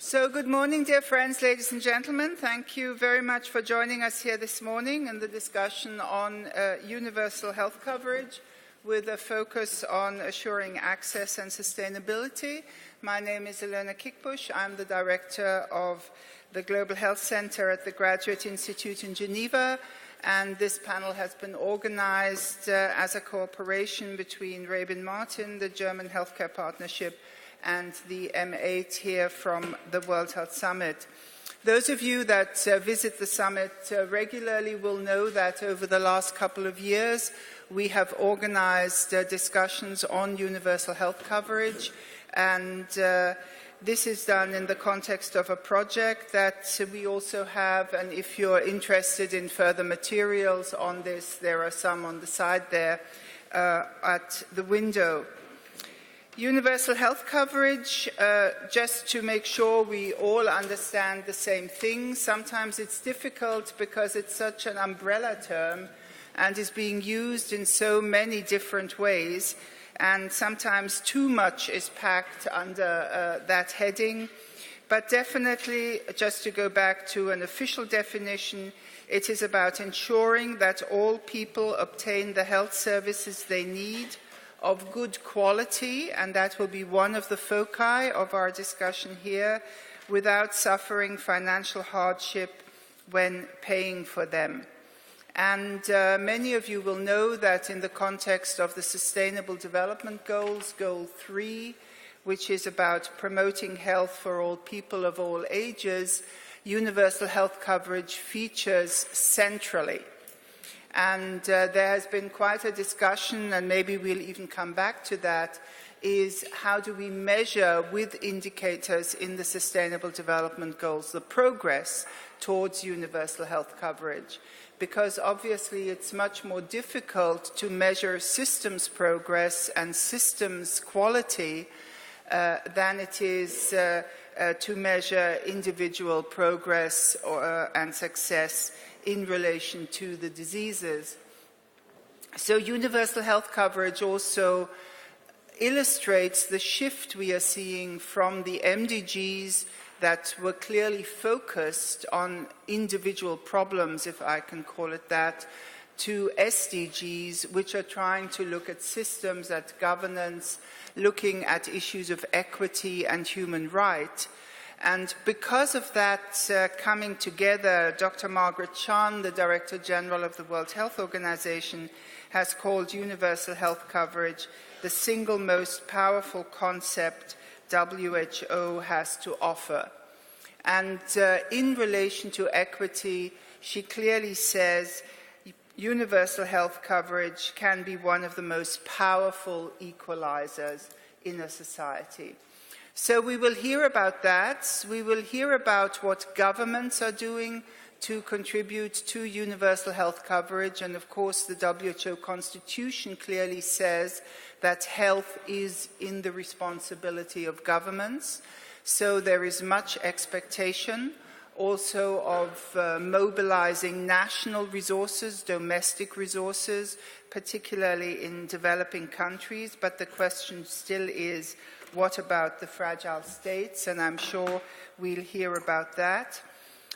So good morning, dear friends, ladies and gentlemen. Thank you very much for joining us here this morning in the discussion on universal health coverage with a focus on assuring access and sustainability. My name is Ilona Kickbusch. I'm the director of the Global Health Center at the Graduate Institute in Geneva, and this panel has been organized as a cooperation between Rabin Martin, the German Healthcare Partnership, and the M8 here from the World Health Summit. Those of you that visit the summit regularly will know that over the last couple of years we have organized discussions on universal health coverage, and this is done in the context of a project that we also have, and if you're interested in further materials on this, there are some on the side there at the window. Universal health coverage, just to make sure we all understand the same thing. Sometimes it's difficult because it's such an umbrella term and is being used in so many different ways, and sometimes too much is packed under that heading. But definitely, just to go back to an official definition, it is about ensuring that all people obtain the health services they need of good quality, and that will be one of the foci of our discussion here, without suffering financial hardship when paying for them. And many of you will know that in the context of the Sustainable Development Goals, Goal 3, which is about promoting health for all people of all ages, universal health coverage features centrally. And there has been quite a discussion, and maybe we'll even come back to that, is how do we measure with indicators in the Sustainable Development Goals the progress towards universal health coverage? Because obviously it's much more difficult to measure systems progress and systems quality than it is to measure individual progress and success in relation to the diseases. So universal health coverage also illustrates the shift we are seeing from the MDGs that were clearly focused on individual problems, if I can call it that, to SDGs, which are trying to look at systems, at governance, looking at issues of equity and human rights. And because of that coming together, Dr. Margaret Chan, the Director General of the World Health Organization, has called universal health coverage the single most powerful concept WHO has to offer. And in relation to equity, she clearly says universal health coverage can be one of the most powerful equalizers in a society. So we will hear about that. We will hear about what governments are doing to contribute to universal health coverage. And of course, the WHO Constitution clearly says that health is in the responsibility of governments. So there is much expectation also of mobilizing national resources, domestic resources, particularly in developing countries. But the question still is, what about the fragile states? And I'm sure we'll hear about that.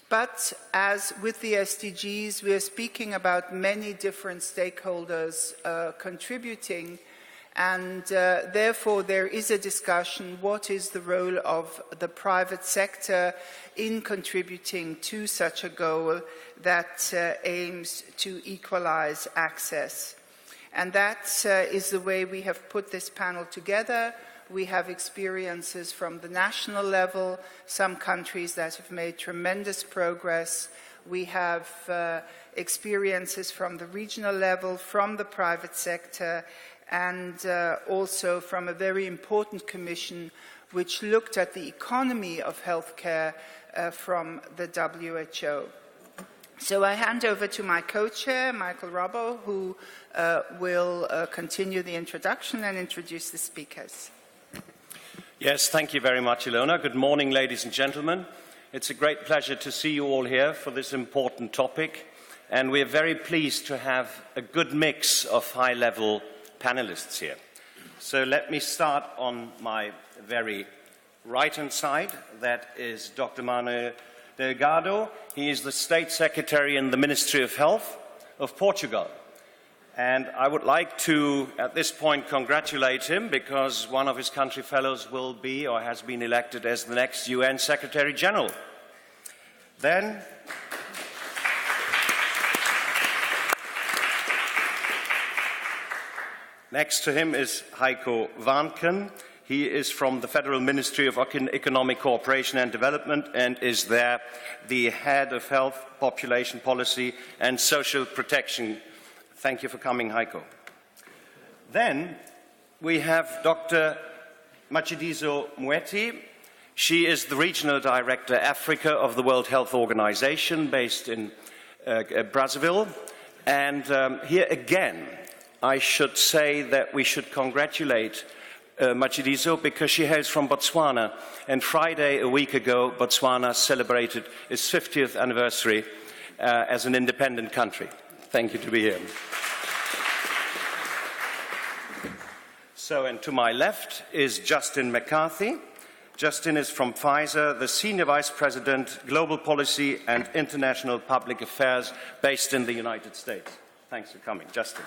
But as with the SDGs, we are speaking about many different stakeholders contributing, and therefore there is a discussion, what is the role of the private sector in contributing to such a goal that aims to equalize access. And that is the way we have put this panel together. We have experiences from the national level, some countries that have made tremendous progress. We have experiences from the regional level, from the private sector, and also from a very important commission which looked at the economy of healthcare from the WHO. So I hand over to my co-chair, Michael Robbo, who will continue the introduction and introduce the speakers. Yes, thank you very much, Ilona. Good morning, ladies and gentlemen. It's a great pleasure to see you all here for this important topic, and we're very pleased to have a good mix of high-level panelists here. So let me start on my very right-hand side, that is Dr. Manny Delgado. He is the State Secretary in the Ministry of Health of Portugal. And I would like to, at this point, congratulate him because one of his country fellows will be or has been elected as the next UN Secretary General. Then, next to him is Heiko Warnken. He is from the Federal Ministry of Economic Cooperation and Development and is there the head of health, population policy and social protection. Thank you for coming, Heiko. Then we have Dr. Matshidiso Moeti. She is the Regional Director Africa of the World Health Organization based in Brazzaville. And here again, I should say that we should congratulate Matshidiso because she hails from Botswana. And Friday, a week ago, Botswana celebrated its 50th anniversary as an independent country. Thank you to be here. So, and to my left is Justin McCarthy. Justin is from Pfizer, the Senior Vice President, Global Policy and International Public Affairs, based in the United States. Thanks for coming, Justin.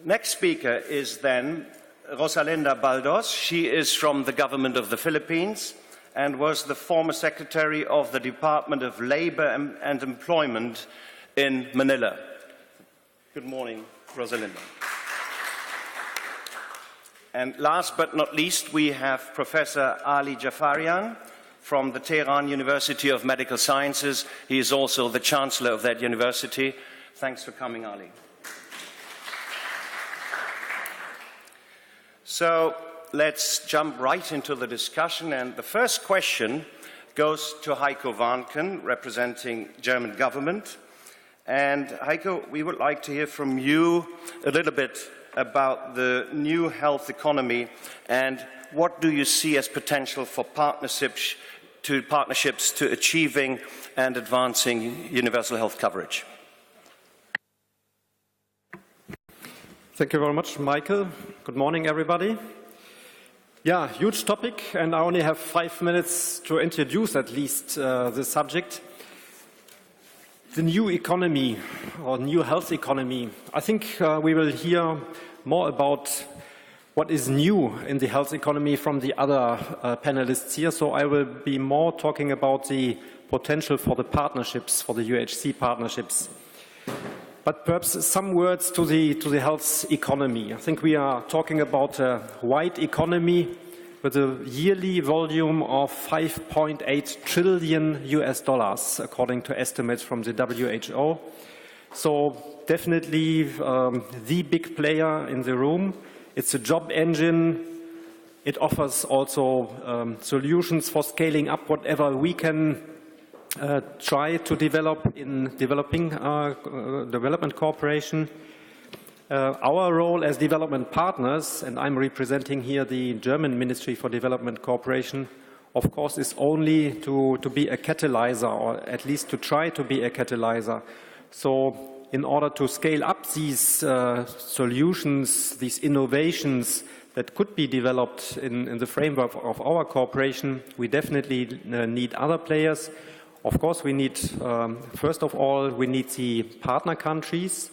Next speaker is then Rosalinda Baldos. She is from the government of the Philippines and was the former Secretary of the Department of Labor and Employment in Manila. Good morning, Rosalinda. And last but not least, we have Professor Ali Jafarian from the Tehran University of Medical Sciences. He is also the Chancellor of that university. Thanks for coming, Ali. So let's jump right into the discussion. And the first question goes to Heiko Warnken, representing German government. And Heiko, we would like to hear from you a little bit about the new health economy and what do you see as potential for partnerships to achieving and advancing universal health coverage. Thank you very much, Michael. Good morning, everybody. Yeah, huge topic, and I only have 5 minutes to introduce at least the subject. The new economy, or new health economy. I think we will hear more about what is new in the health economy from the other panelists here. So I will be more talking about the potential for the partnerships, for the UHC partnerships. But perhaps some words to the health economy. I think we are talking about a wide economy with a yearly volume of 5.8 trillion US dollars, according to estimates from the WHO. So definitely the big player in the room. It's a job engine. It offers also solutions for scaling up whatever we can try to develop in development cooperation. Our role as development partners, and I'm representing here the German Ministry for Development Cooperation, of course, is only to be a catalyzer, or at least to try to be a catalyzer. So in order to scale up these solutions, these innovations that could be developed in the framework of our cooperation, we definitely need other players. Of course, we need, first of all, we need the partner countries.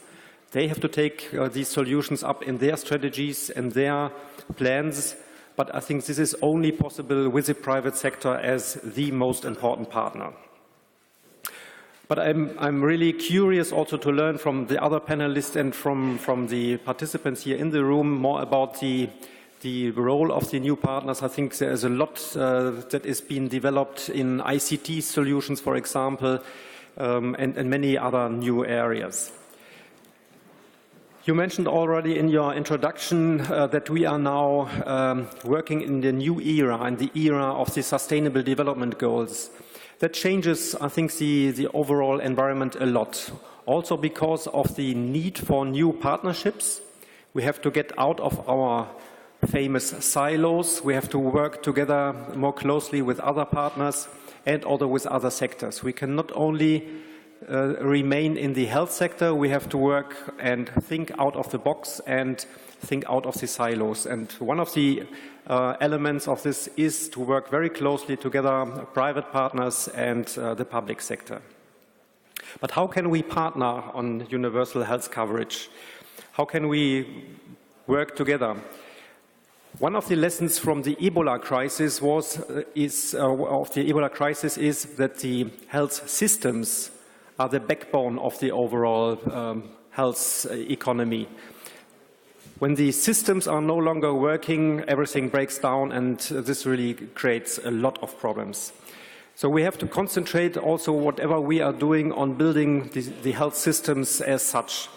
They have to take these solutions up in their strategies and their plans. But I think this is only possible with the private sector as the most important partner. But I'm really curious also to learn from the other panelists and from the participants here in the room more about the role of the new partners. I think there is a lot that is being developed in ICT solutions, for example, and many other new areas. You mentioned already in your introduction that we are now working in the new era, in the era of the Sustainable Development Goals. That changes, I think, the overall environment a lot. Also because of the need for new partnerships. We have to get out of our famous silos. We have to work together more closely with other partners and also with other sectors. We can not only remain in the health sector, we have to work and think out of the box and think out of the silos. And one of the elements of this is to work very closely together, private partners and the public sector. But how can we partner on universal health coverage? How can we work together? One of the lessons from the Ebola crisis is that the health systems are the backbone of the overall health economy. When the systems are no longer working, everything breaks down, and this really creates a lot of problems. So we have to concentrate also whatever we are doing on building the health systems as such.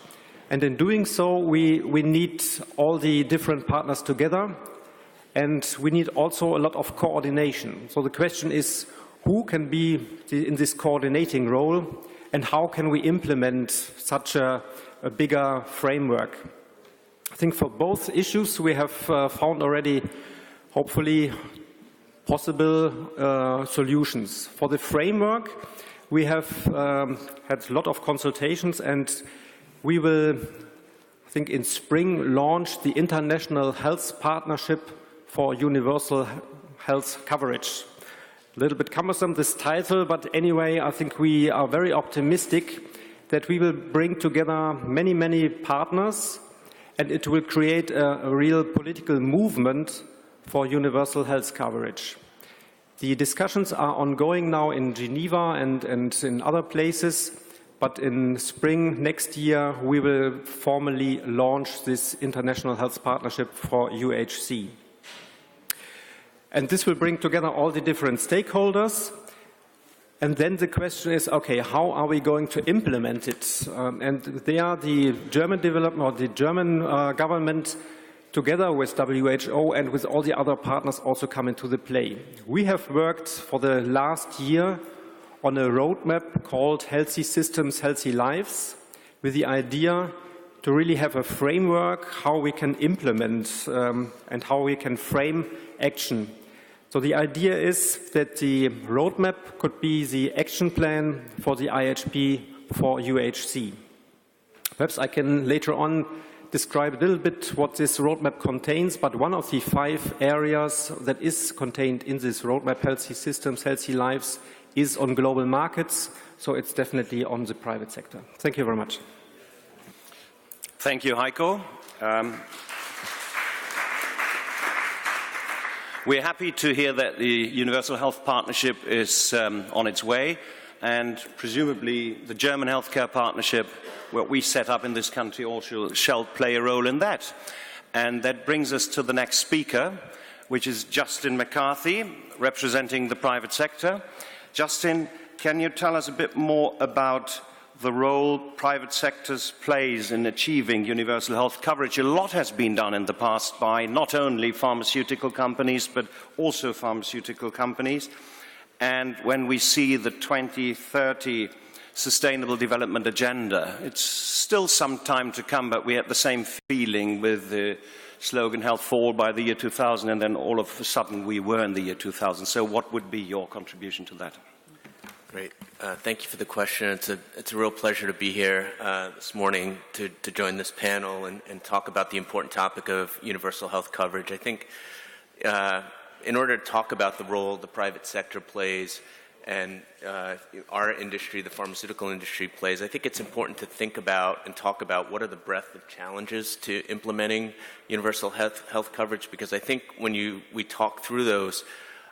And in doing so, we need all the different partners together, and we need also a lot of coordination. So the question is, who can be in this coordinating role, and how can we implement such a bigger framework? I think for both issues we have found already, hopefully, possible solutions. For the framework, we have had a lot of consultations, and we will, I think in spring, launch the International Health Partnership for Universal Health Coverage. A little bit cumbersome, this title, but anyway, I think we are very optimistic that we will bring together many, many partners, and it will create a real political movement for universal health coverage. The discussions are ongoing now in Geneva and in other places, but in spring next year we will formally launch this International Health Partnership for UHC. And this will bring together all the different stakeholders. And then the question is, okay, how are we going to implement it? And there the German development, or the German government, together with WHO and with all the other partners, also come into the play. We have worked for the last year on a roadmap called Healthy Systems, Healthy Lives, with the idea to really have a framework how we can implement and how we can frame action. So the idea is that the roadmap could be the action plan for the IHP for UHC. Perhaps I can later on describe a little bit what this roadmap contains, but one of the 5 areas that is contained in this roadmap, Healthy Systems, Healthy Lives, is on global markets, so it's definitely on the private sector. Thank you very much. Thank you, Heiko. We're happy to hear that the Universal Health Partnership is on its way, and presumably the German Healthcare Partnership, what we set up in this country, also shall play a role in that. And that brings us to the next speaker, which is Justin Mccarthy, representing the private sector. Justin, can you tell us a bit more about the role private sectors plays in achieving universal health coverage? A lot has been done in the past by not only pharmaceutical companies, but also pharmaceutical companies. And when we see the 2030 Sustainable Development Agenda, it's still some time to come, but we have the same feeling with the slogan Health for All by the year 2000, and then all of a sudden we were in the year 2000. So what would be your contribution to that? Great. Thank you for the question. It's a real pleasure to be here this morning to join this panel and talk about the important topic of universal health coverage. I think in order to talk about the role the private sector plays and our industry, the pharmaceutical industry, plays, I think it's important to think about and talk about what are the breadth of challenges to implementing universal health coverage, because I think when we talk through those,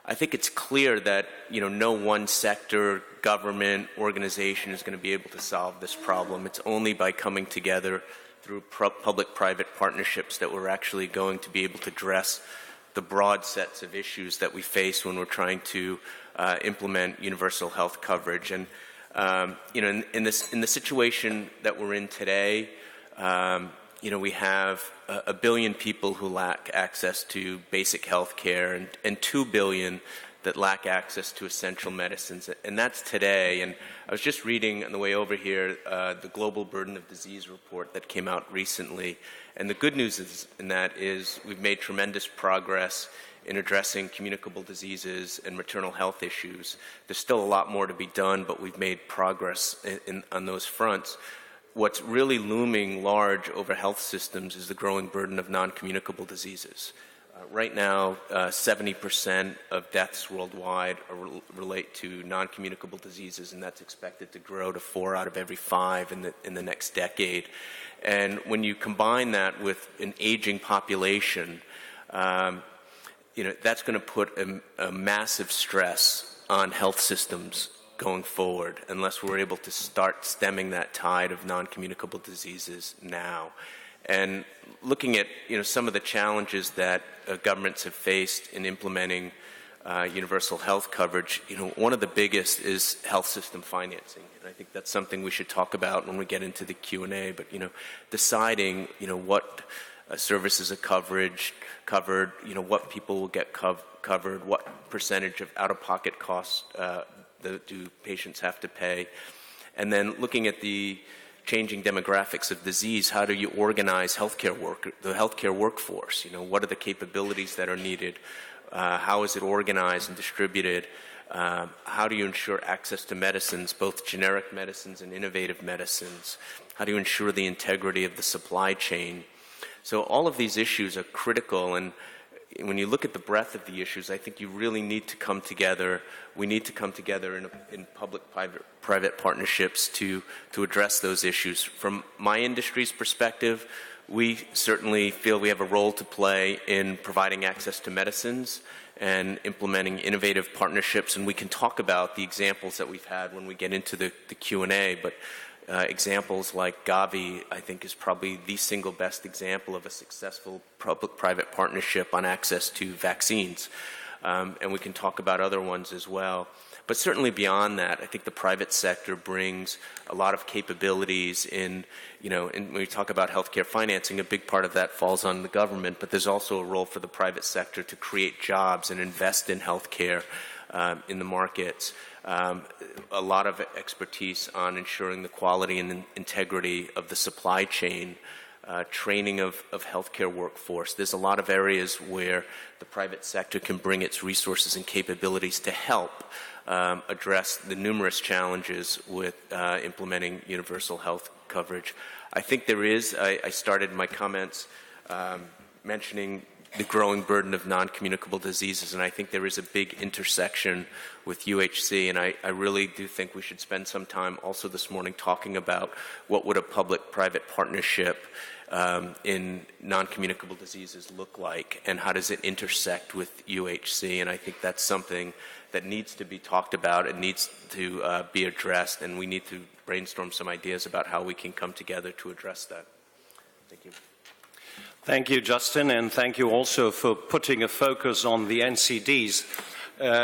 I think it's clear that no one sector, government, organization is going to be able to solve this problem. It's only by coming together through public-private partnerships that we're actually going to be able to address the broad sets of issues that we face when we're trying to implement universal health coverage. And in the situation that we're in today, we have 1 billion people who lack access to basic health care and 2 billion that lack access to essential medicines. And that's today. And I was just reading on the way over here the Global Burden of Disease report that came out recently. And the good news is we've made tremendous progress in addressing communicable diseases and maternal health issues. There's still a lot more to be done, but we've made progress on those fronts. What's really looming large over health systems is the growing burden of non-communicable diseases. Right now, 70% of deaths worldwide relate to non-communicable diseases, and that's expected to grow to 4 out of every 5 in the next decade. And when you combine that with an aging population, that's going to put a massive stress on health systems going forward unless we're able to start stemming that tide of non-communicable diseases now. And looking at some of the challenges that governments have faced in implementing universal health coverage, one of the biggest is health system financing. And I think that's something we should talk about when we get into the Q&A. But deciding what services are covered, what people will get covered, what percentage of out-of-pocket costs do patients have to pay, and then looking at the changing demographics of disease. How do you organize the healthcare workforce? What are the capabilities that are needed? How is it organized and distributed? How do you ensure access to medicines, both generic medicines and innovative medicines? How do you ensure the integrity of the supply chain? So all of these issues are critical, and when you look at the breadth of the issues, I think you really need to come together. We need to come together in public-private partnerships to address those issues. From my industry's perspective, we certainly feel we have a role to play in providing access to medicines and implementing innovative partnerships, and we can talk about the examples that we've had when we get into the Q&A, but examples like Gavi, I think, is probably the single best example of a successful public-private partnership on access to vaccines. And we can talk about other ones as well. But certainly beyond that, I think the private sector brings a lot of capabilities in, and when we talk about healthcare financing, a big part of that falls on the government, but there's also a role for the private sector to create jobs and invest in healthcare in the markets. A lot of expertise on ensuring the quality and integrity of the supply chain, training of healthcare workforce. There's a lot of areas where the private sector can bring its resources and capabilities to help address the numerous challenges with implementing universal health coverage. I think there is, I started my comments mentioning the growing burden of non-communicable diseases, and I think there is a big intersection with UHC, and I really do think we should spend some time also this morning talking about what would a public-private partnership in non-communicable diseases look like, and how does it intersect with UHC, and I think that's something that needs to be talked about, it needs to be addressed, and we need to brainstorm some ideas about how we can come together to address that. Thank you. Thank you, Justin, and thank you also for putting a focus on the NCDs.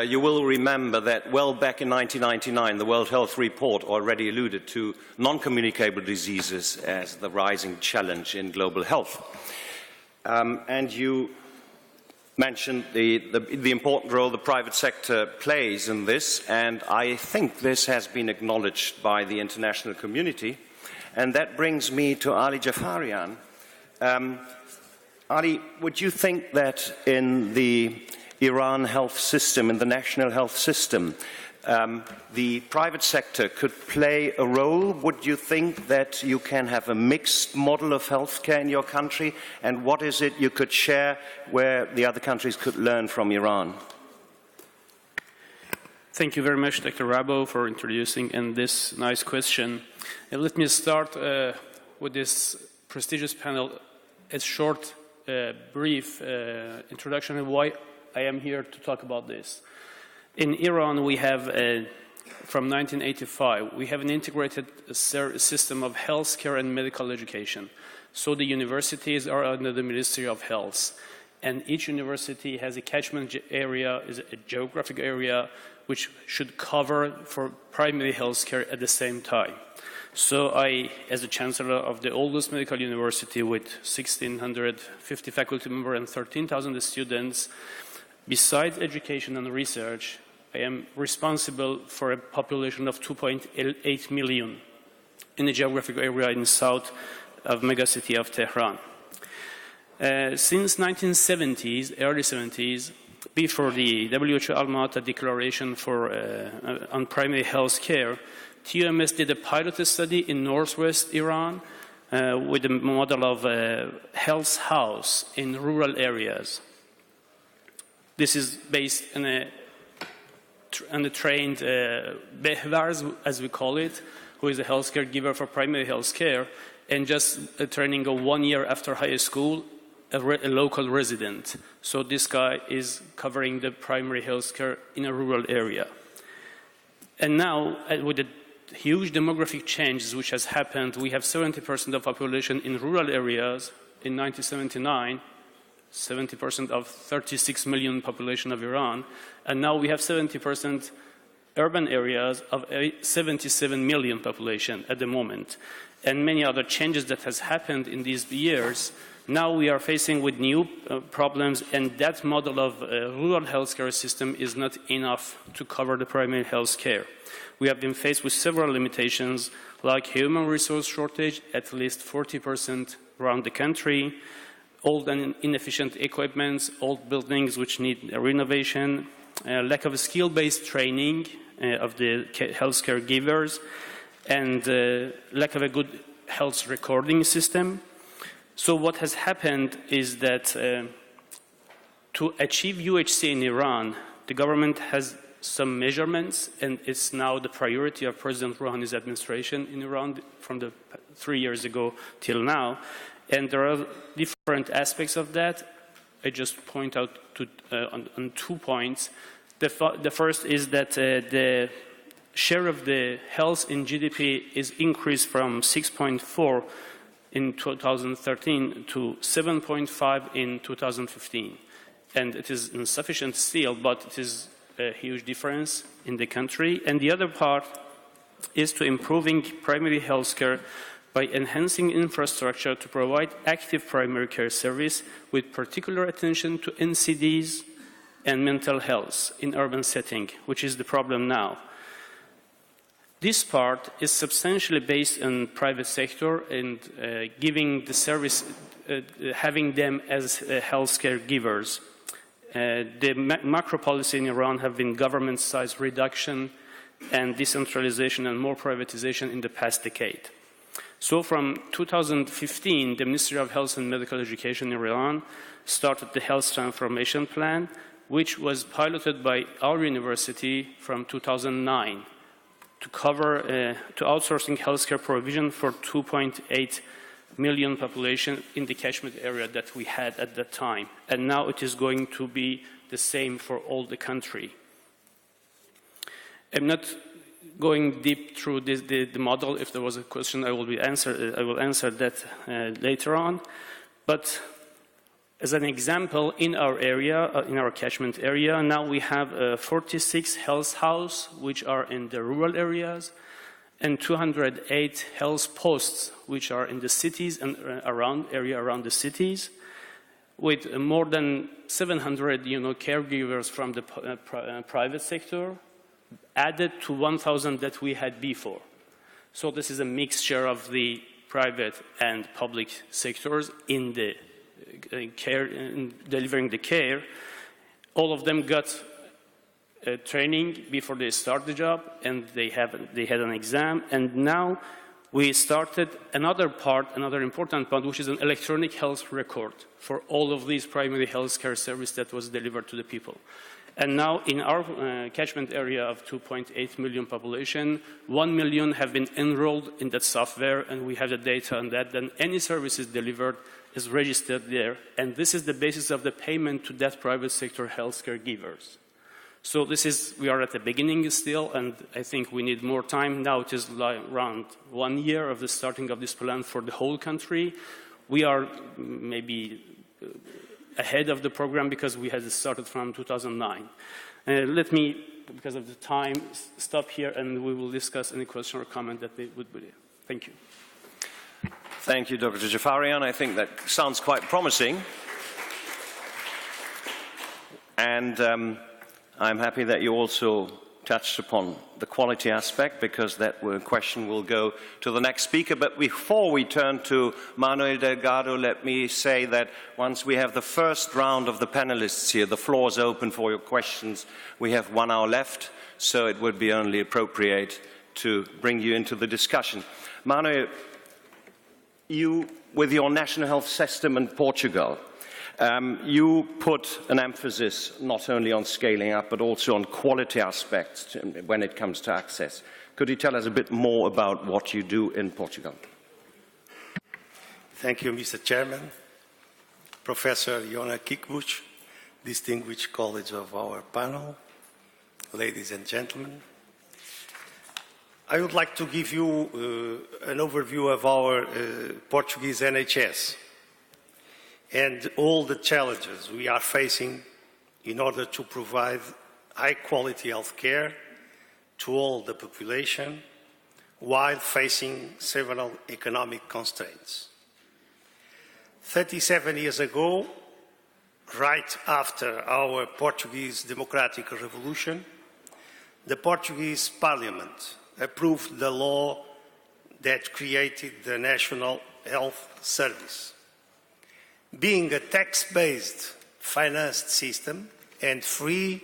You will remember that well back in 1999, the World Health Report already alluded to non-communicable diseases as the rising challenge in global health. And you mentioned the important role the private sector plays in this, and I think this has been acknowledged by the international community. And that brings me to Ali Jafarian. Ali, would you think that in the Iran health system, in the national health system, the private sector could play a role? Would you think that you can have a mixed model of healthcare in your country? And what is it you could share where the other countries could learn from Iran? Thank you very much, Dr. Rabo, for introducing in this nice question. And let me start with this prestigious panel, a short, brief introduction of why I am here to talk about this. In Iran, we have, from 1985, we have an integrated system of healthcare and medical education. So the universities are under the Ministry of Health, and each university has a catchment area, is a geographic area, which should cover for primary healthcare at the same time. So I, as the chancellor of the oldest medical university with 1,650 faculty members and 13,000 students, besides education and research, I am responsible for a population of 2.8 million in the geographic area in south of megacity of Tehran. Since 1970s, early 70s, before the WHO Alma-Ata declaration for on primary health care, TUMS did a pilot study in northwest Iran with a model of health house in rural areas. This is based on a trained behvars, as we call it, who is a healthcare giver for primary health care, and just turning 1 year after high school, a local resident. So this guy is covering the primary health care in a rural area. And now, with the huge demographic changes which has happened, we have 70% of population in rural areas in 1979, 70% of 36 million population of Iran, and now we have 70% urban areas of 77 million population at the moment, and many other changes that has happened in these years. Now we are facing with new problems, and that model of rural healthcare system is not enough to cover the primary health care. We have been faced with several limitations, like human resource shortage, at least 40% around the country, old and inefficient equipment, old buildings which need renovation, lack of skill-based training of the healthcare givers, and lack of a good health recording system. So what has happened is that to achieve UHC in Iran, the government has some measurements, and it's now the priority of President Rouhani's administration in Iran from the 3 years ago till now. And there are different aspects of that. I just point out on 2 points. The first is that the share of the health in GDP is increased from 6.4 in 2013 to 7.5 in 2015. And it is insufficient still, but it is a huge difference in the country. And the other part is to improving primary health care by enhancing infrastructure to provide active primary care service with particular attention to NCDs and mental health in urban setting, which is the problem now. This part is substantially based on private sector and giving the service, having them as healthcare givers. The macro policy in Iran have been government size reduction and decentralization and more privatization in the past decade. So from 2015, the Ministry of Health and Medical Education in Iran started the Health Transformation Plan, which was piloted by our university from 2009 to cover to outsourcing healthcare provision for 2.8 million population in the catchment area that we had at that time. And now it is going to be the same for all the country. I'm not going deep through the model. If there was a question, I will answer that later on. But as an example, in our area, in our catchment area, now we have 46 health houses which are in the rural areas, and 208 health posts which are in the cities and around the cities, with more than 700 caregivers from the private sector, added to 1,000 that we had before. So this is a mixture of the private and public sectors in the care, in delivering the care. All of them got training before they start the job, and they had an exam. And now we started another important part, which is an electronic health record for all of these primary health care services that was delivered to the people. And now in our catchment area of 2.8 million population, 1 million have been enrolled in that software, and we have the data on that. Then any services delivered is registered there, and this is the basis of the payment to that private sector healthcare givers. So we are at the beginning still, and I think we need more time. Now it is around 1 year of the starting of this plan for the whole country. We are maybe ahead of the program because we had started from 2009. Let me, because of the time, stop here, and we will discuss any question or comment that they would be. Thank you. Thank you, Dr. Jafarian. I think that sounds quite promising. And I'm happy that you also touched upon the quality aspect, because that question will go to the next speaker. But before we turn to Manny Delgado, let me say that once we have the first round of the panelists here, the floor is open for your questions. We have 1 hour left, so it would be only appropriate to bring you into the discussion. Manny, you, with your national health system in Portugal, You put an emphasis not only on scaling up, but also on quality aspects when it comes to access. Could you tell us a bit more about what you do in Portugal? Thank you, Mr. Chairman. Professor Jona Kikbuch, distinguished colleagues of our panel, ladies and gentlemen. I would like to give you an overview of our Portuguese NHS and all the challenges we are facing in order to provide high-quality health care to all the population while facing several economic constraints. 37 years ago, right after our Portuguese democratic revolution, the Portuguese Parliament approved the law that created the National Health Service. Being a tax-based financed system and free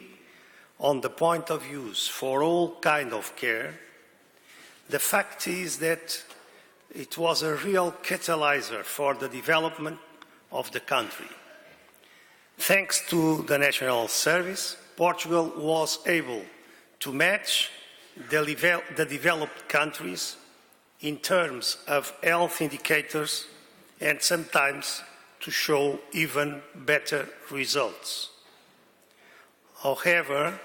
on the point of use for all kinds of care, the fact is that it was a real catalyzer for the development of the country. Thanks to the National Health Service, Portugal was able to match the developed countries in terms of health indicators and sometimes to show even better results. However,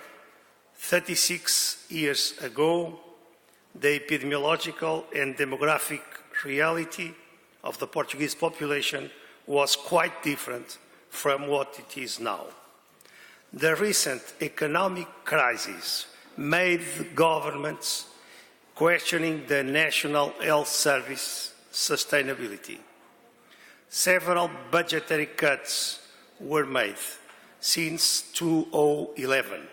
36 years ago, the epidemiological and demographic reality of the Portuguese population was quite different from what it is now. The recent economic crisis made governments questioning the National Health Service sustainability. Several budgetary cuts were made since 2011.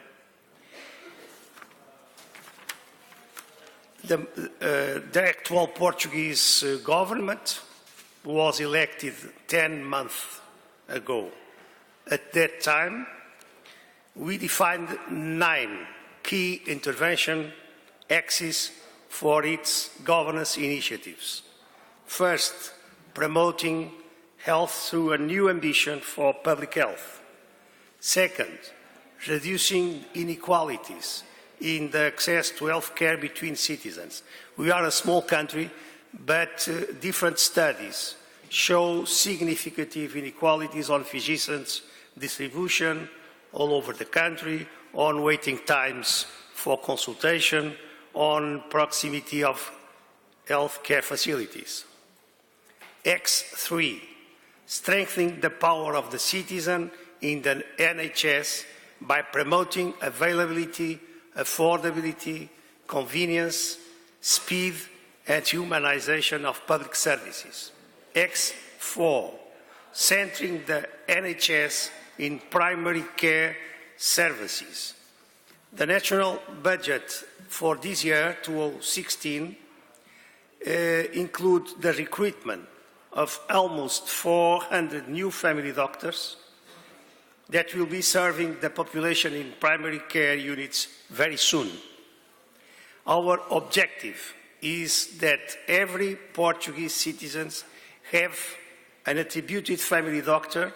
The actual Portuguese government was elected 10 months ago. At that time, we defined 9 key intervention axes for its governance initiatives. First, promoting health through a new ambition for public health. Second, reducing inequalities in the access to health care between citizens. We are a small country, but different studies show significant inequalities on physicians' distribution all over the country, on waiting times for consultation, on proximity of health care facilities. X3, strengthening the power of the citizen in the NHS by promoting availability, affordability, convenience, speed, and humanization of public services. X4, centering the NHS in primary care services. The national budget for this year, 2016, includes the recruitment of almost 400 new family doctors that will be serving the population in primary care units very soon. Our objective is that every Portuguese citizen have an attributed family doctor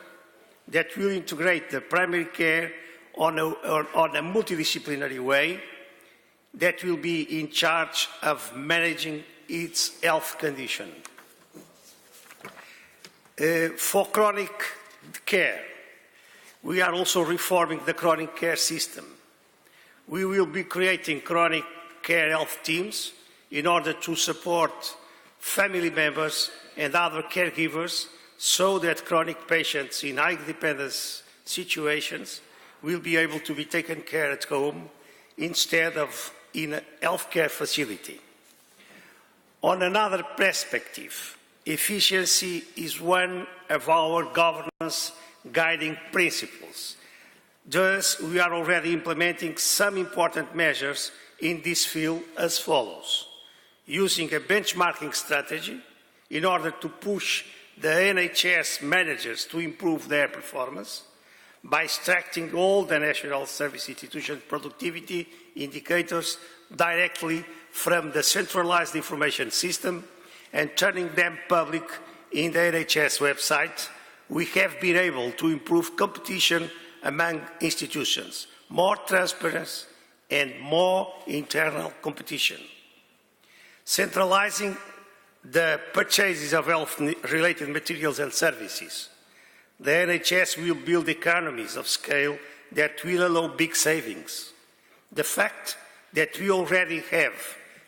that will integrate the primary care on a multidisciplinary way, that will be in charge of managing its health condition. For chronic care, we are also reforming the chronic care system. We will be creating chronic care health teams in order to support family members and other caregivers so that chronic patients in high dependence situations will be able to be taken care at home instead of in a healthcare facility. On another perspective, efficiency is one of our governance guiding principles. Thus, we are already implementing some important measures in this field as follows: using a benchmarking strategy in order to push the NHS managers to improve their performance by extracting all the National Service Institution productivity indicators directly from the centralized information system and turning them public in the NHS website we have been able to improve competition among institutions, more transparency, and more internal competition. Centralizing the purchases of health-related materials and services, the NHS will build economies of scale that will allow big savings. The fact that we already have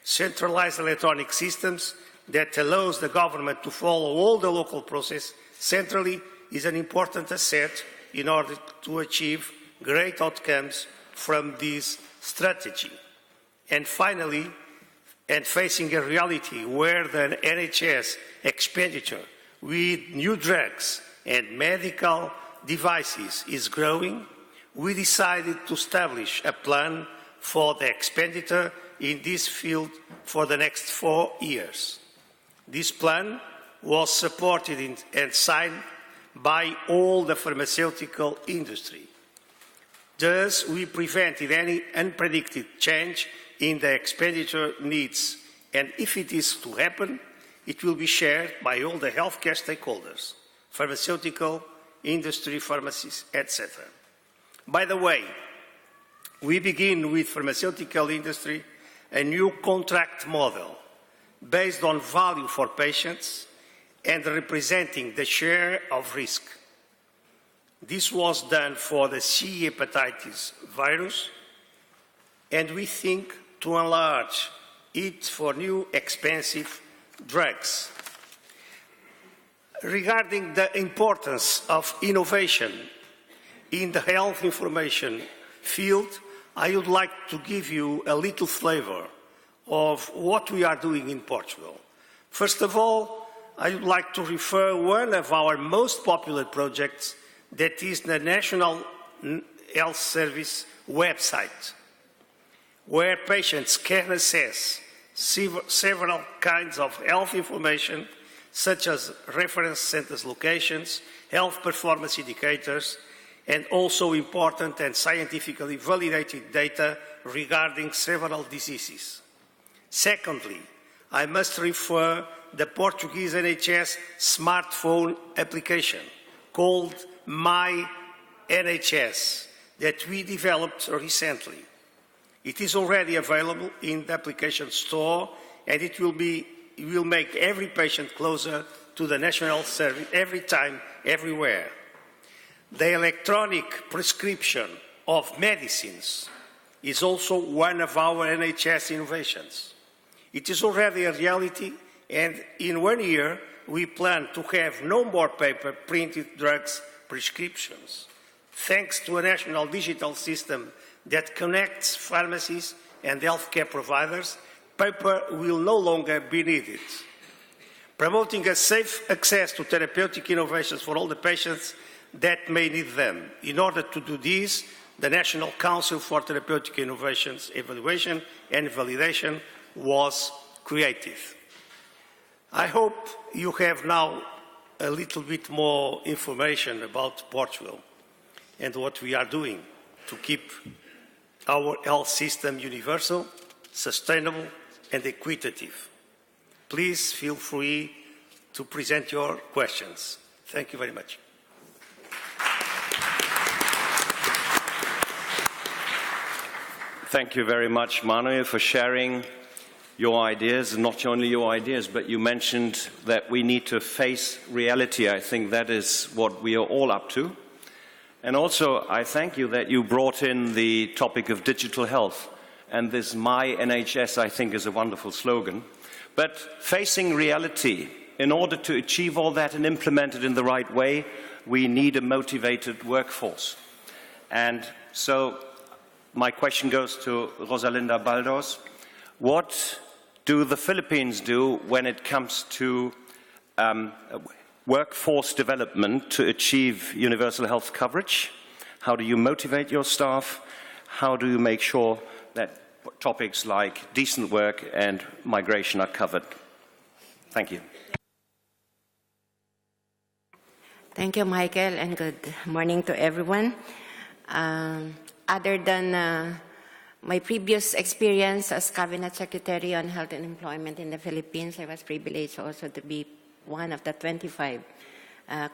centralized electronic systems that allows the government to follow all the local process centrally is an important asset in order to achieve great outcomes from this strategy. And finally, and facing a reality where the NHS expenditure with new drugs and medical devices is growing, we decided to establish a plan for the expenditure in this field for the next 4 years. This plan was supported and signed by all the pharmaceutical industry. Thus, we prevented any unpredicted change in the expenditure needs, and if it is to happen, it will be shared by all the healthcare stakeholders, pharmaceutical, industry, pharmacies, etc. By the way, we begin with pharmaceutical industry a new contract model based on value for patients and representing the share of risk. This was done for the C. hepatitis virus, and we think to enlarge it for new expensive drugs. Regarding the importance of innovation in the health information field, I would like to give you a little flavor of what we are doing in Portugal. First of all, I would like to refer one of our most popular projects, that is the National Health Service website, where patients can access several kinds of health information, such as reference centers locations, health performance indicators, and also important and scientifically validated data regarding several diseases. Secondly, I must refer the Portuguese NHS smartphone application called My NHS that we developed recently. It is already available in the application store, and it will make every patient closer to the national service every time, everywhere. The electronic prescription of medicines is also one of our NHS innovations. It is already a reality, and in 1 year, we plan to have no more paper printed drugs prescriptions. Thanks to a national digital system that connects pharmacies and healthcare providers, paper will no longer be needed. Promoting a safe access to therapeutic innovations for all the patients that may need them. In order to do this, the National Council for Therapeutic Innovations Evaluation and Validation was created. I hope you have now a little bit more information about Portugal and what we are doing to keep our health system universal, sustainable, and equitable. Please feel free to present your questions. Thank you very much. Thank you very much, Manuel, for sharing your ideas, and not only your ideas, but you mentioned that we need to face reality. I think that is what we are all up to. And also, I thank you that you brought in the topic of digital health. And this My NHS, I think, is a wonderful slogan. But facing reality, in order to achieve all that and implement it in the right way, we need a motivated workforce. And so my question goes to Rosalinda Baldos. What do the Philippines do when it comes to workforce development to achieve universal health coverage? How do you motivate your staff? How do you make sure that topics like decent work and migration are covered? Thank you. Thank you, Michael, and good morning to everyone. Other than my previous experience as Cabinet Secretary on Health and Employment in the Philippines, I was privileged also to be one of the 25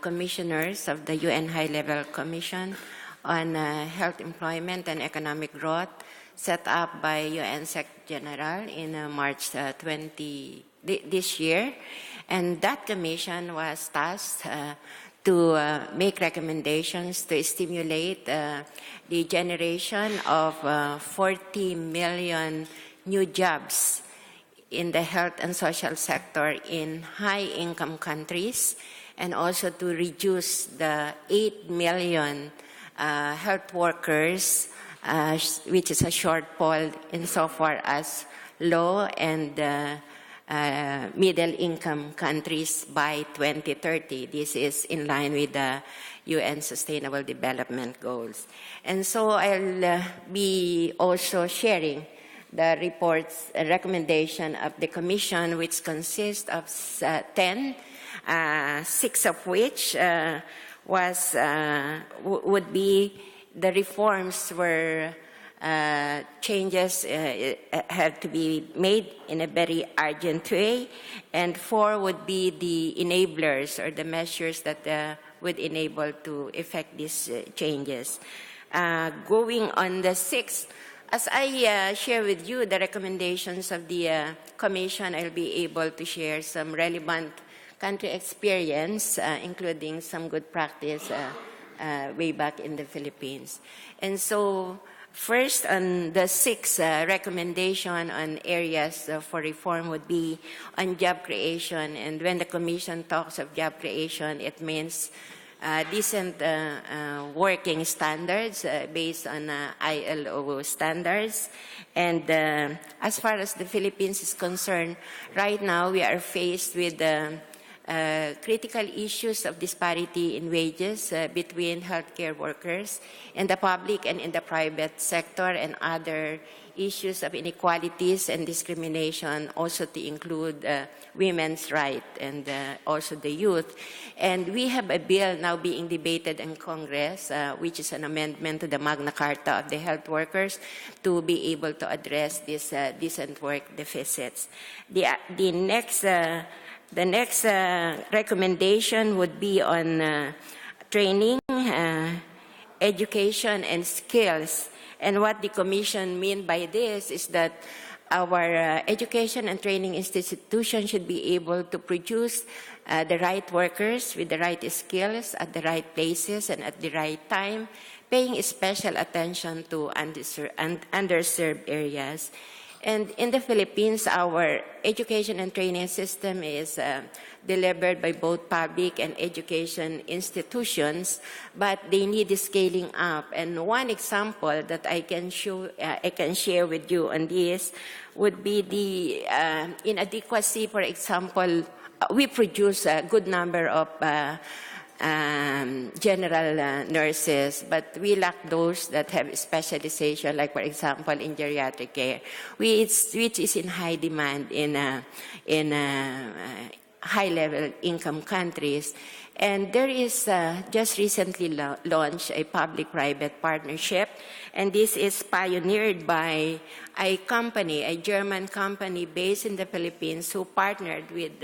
commissioners of the UN High-Level Commission on Health, Employment, and Economic Growth, set up by UN Secretary General in March this year. And that commission was tasked to make recommendations to stimulate the generation of 40 million new jobs in the health and social sector in high-income countries, and also to reduce the 8 million health workers, which is a shortfall insofar as low and middle-income countries by 2030. This is in line with the UN Sustainable Development Goals. And so I'll be also sharing the report's recommendation of the Commission, which consists of 10, 6 of which would be the reforms where changes have to be made in a very urgent way, and 4 would be the enablers or the measures that would enable to effect these changes. Going on the 6th, as I share with you the recommendations of the Commission, I'll be able to share some relevant country experience, including some good practice way back in the Philippines. And so, first, on the 6th recommendation on areas for reform would be on job creation. And when the Commission talks of job creation, it means decent working standards based on ILO standards. And as far as the Philippines is concerned, right now we are faced with critical issues of disparity in wages between healthcare workers in the public and in the private sector, and other issues of inequalities and discrimination, also to include women's rights and also the youth. And we have a bill now being debated in Congress, which is an amendment to the Magna Carta of the health workers, to be able to address these decent work deficits. The next recommendation would be on training, education, and skills. And what the Commission mean by this is that our education and training institutions should be able to produce the right workers with the right skills at the right places and at the right time, paying special attention to underserved areas. And in the Philippines, our education and training system is delivered by both public and education institutions, but they need scaling up. And one example that I can share with you on this would be the inadequacy. For example, we produce a good number of general nurses, but we lack those that have specialization, like for example in geriatric care, which is in high demand in high-level income countries. And there is just recently launched a public-private partnership, and this is pioneered by a company, a German company based in the Philippines, who partnered with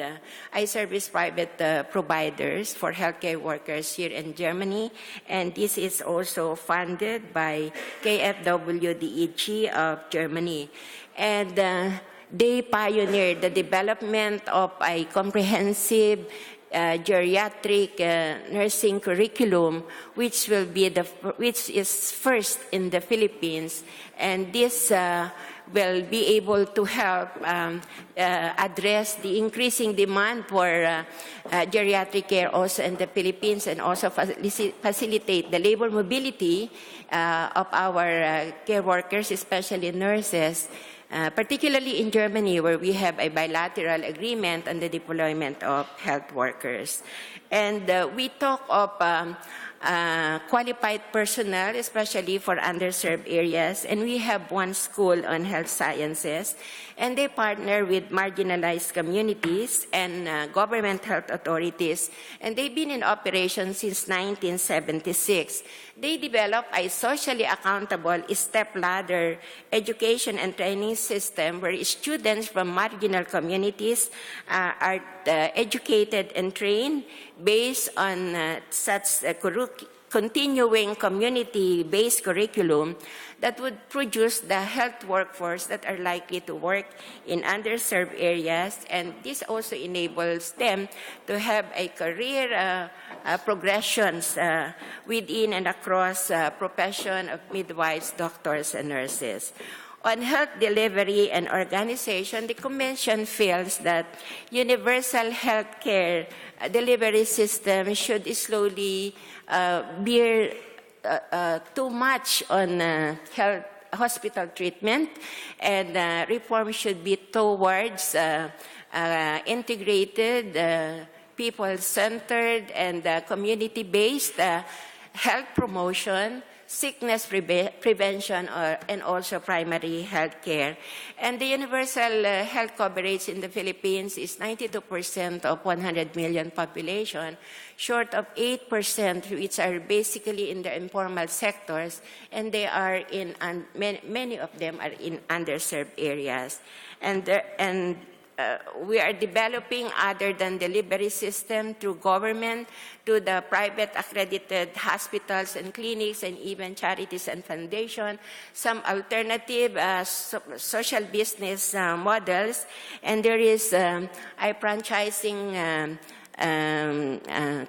iService private providers for healthcare workers here in Germany. And this is also funded by KfW-DEG of Germany. And they pioneered the development of a comprehensive geriatric nursing curriculum, which is first in the Philippines, and this will be able to help address the increasing demand for geriatric care also in the Philippines, and also facilitate the labor mobility of our care workers, especially nurses. Particularly in Germany, where we have a bilateral agreement on the deployment of health workers. And we talk of qualified personnel, especially for underserved areas, and we have one school on health sciences, and they partner with marginalized communities and government health authorities, and they've been in operation since 1976. They develop a socially accountable step-ladder education and training system where students from marginal communities are educated and trained based on such continuing community-based curriculum that would produce the health workforce that are likely to work in underserved areas, and this also enables them to have a career progressions within and across profession of midwives, doctors, and nurses. On health delivery and organization, the Convention feels that universal health care delivery system should slowly bear too much on hospital treatment, and reform should be towards integrated, people-centered, and community-based health promotion, sickness prevention, and also primary health care. And the universal health coverage in the Philippines is 92% of 100 million population, short of 8%, which are basically in the informal sectors, and they are in, many of them are in underserved areas. And we are developing other than delivery system through government to the private accredited hospitals and clinics and even charities and foundations, some alternative social business models, and there is a franchising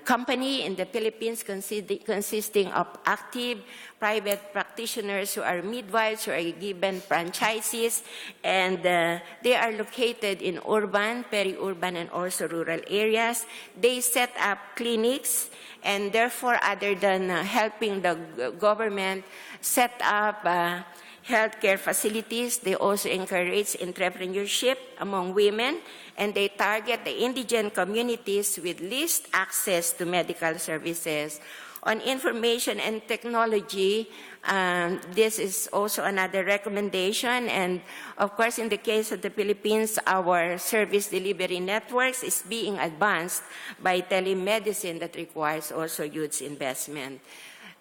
company in the Philippines consisting of active private practitioners who are midwives, who are given franchises, and they are located in urban, peri-urban, and also rural areas. They set up clinics, and therefore, other than helping the government set up healthcare facilities, they also encourage entrepreneurship among women, and they target the indigent communities with least access to medical services. On information and technology, this is also another recommendation, and of course in the case of the Philippines, our service delivery networks is being advanced by telemedicine that requires also huge investment.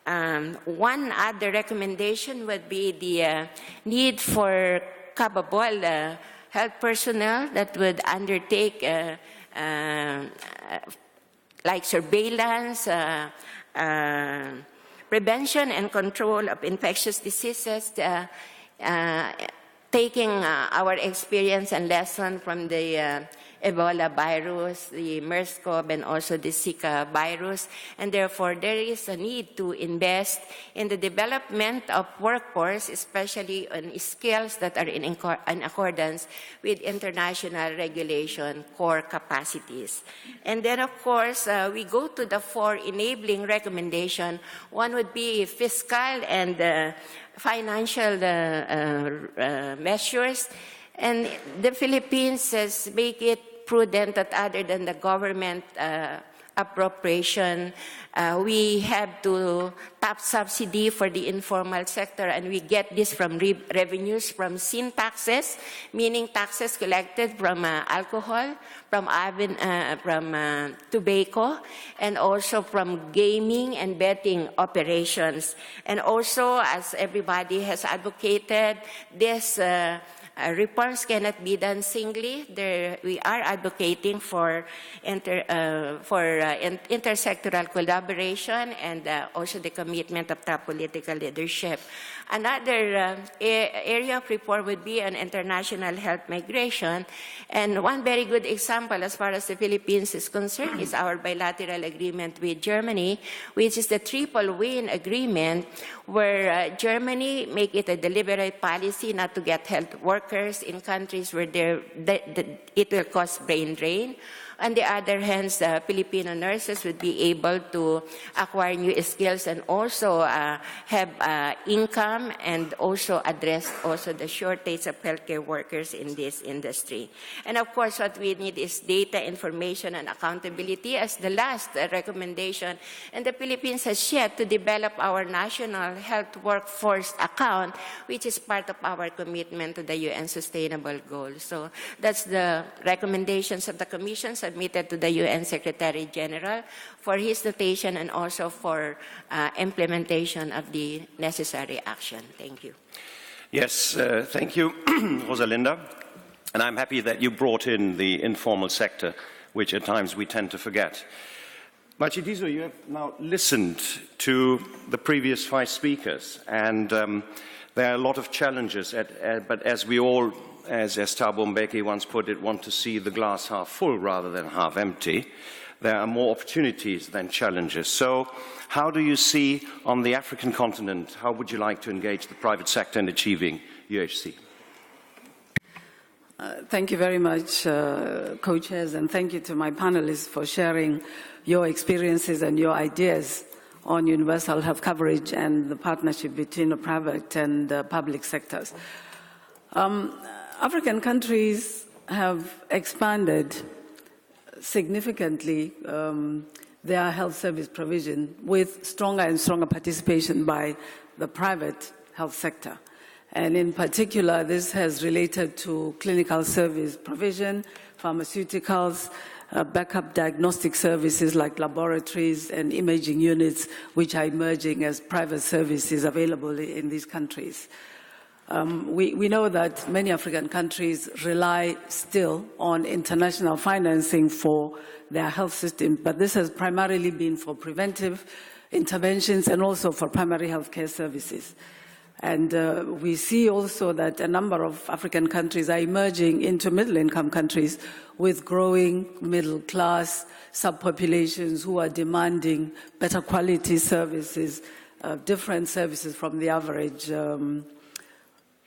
One other recommendation would be the need for capable health personnel that would undertake like surveillance, prevention and control of infectious diseases, taking our experience and lesson from the Ebola virus, the MERS-CoV, and also the Zika virus, and therefore there is a need to invest in the development of workforce, especially on skills that are in accordance with international regulation core capacities. And then, of course, we go to the 4 enabling recommendations. One would be fiscal and financial measures. And the Philippines has made it prudent that other than the government appropriation, we have to tap subsidy for the informal sector, and we get this from revenues from sin taxes, meaning taxes collected from alcohol, from tobacco, and also from gaming and betting operations. And also, as everybody has advocated, this reforms cannot be done singly. We are advocating for intersectoral collaboration and also the commitment of top political leadership. Another area of reform would be on international health migration. And one very good example as far as the Philippines is concerned is our bilateral agreement with Germany, which is the triple win agreement, where Germany make it a deliberate policy not to get health workers in countries where it will cause brain drain. On the other hand, the Filipino nurses would be able to acquire new skills and also have income, and also address also the shortage of healthcare workers in this industry. And of course, what we need is data, information, and accountability as the last recommendation. And the Philippines has yet to develop our national health workforce account, which is part of our commitment to the UN Sustainable Goals. So that's the recommendations of the Commission. submitted to the UN Secretary General for his notation and also for implementation of the necessary action. Thank you. Yes, thank you, Rosalinda. And I'm happy that you brought in the informal sector, which at times we tend to forget. Matshidiso, you have now listened to the previous 5 speakers, and there are a lot of challenges, but as we all, as Thabo Mbeki once put it, want to see the glass half full rather than half empty, there are more opportunities than challenges. So how do you see on the African continent, how would you like to engage the private sector in achieving UHC? Thank you very much, co-chairs, and thank you to my panelists for sharing your experiences and your ideas on universal health coverage and the partnership between the private and public sectors. African countries have expanded significantly their health service provision with stronger and stronger participation by the private health sector. And in particular, this has related to clinical service provision, pharmaceuticals, backup diagnostic services like laboratories and imaging units, which are emerging as private services available in these countries. We know that many African countries rely still on international financing for their health system, but this has primarily been for preventive interventions and also for primary health care services. And we see also that a number of African countries are emerging into middle-income countries with growing middle-class subpopulations who are demanding better quality services, different services from the average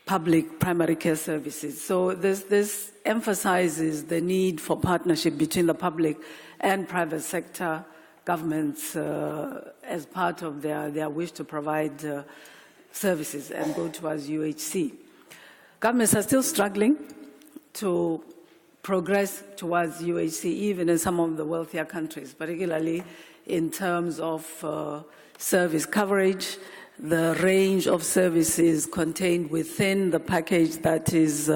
public primary care services. So this emphasizes the need for partnership between the public and private sector governments as part of their wish to provide services and go towards UHC. Governments are still struggling to progress towards UHC, even in some of the wealthier countries, particularly in terms of service coverage, the range of services contained within the package that is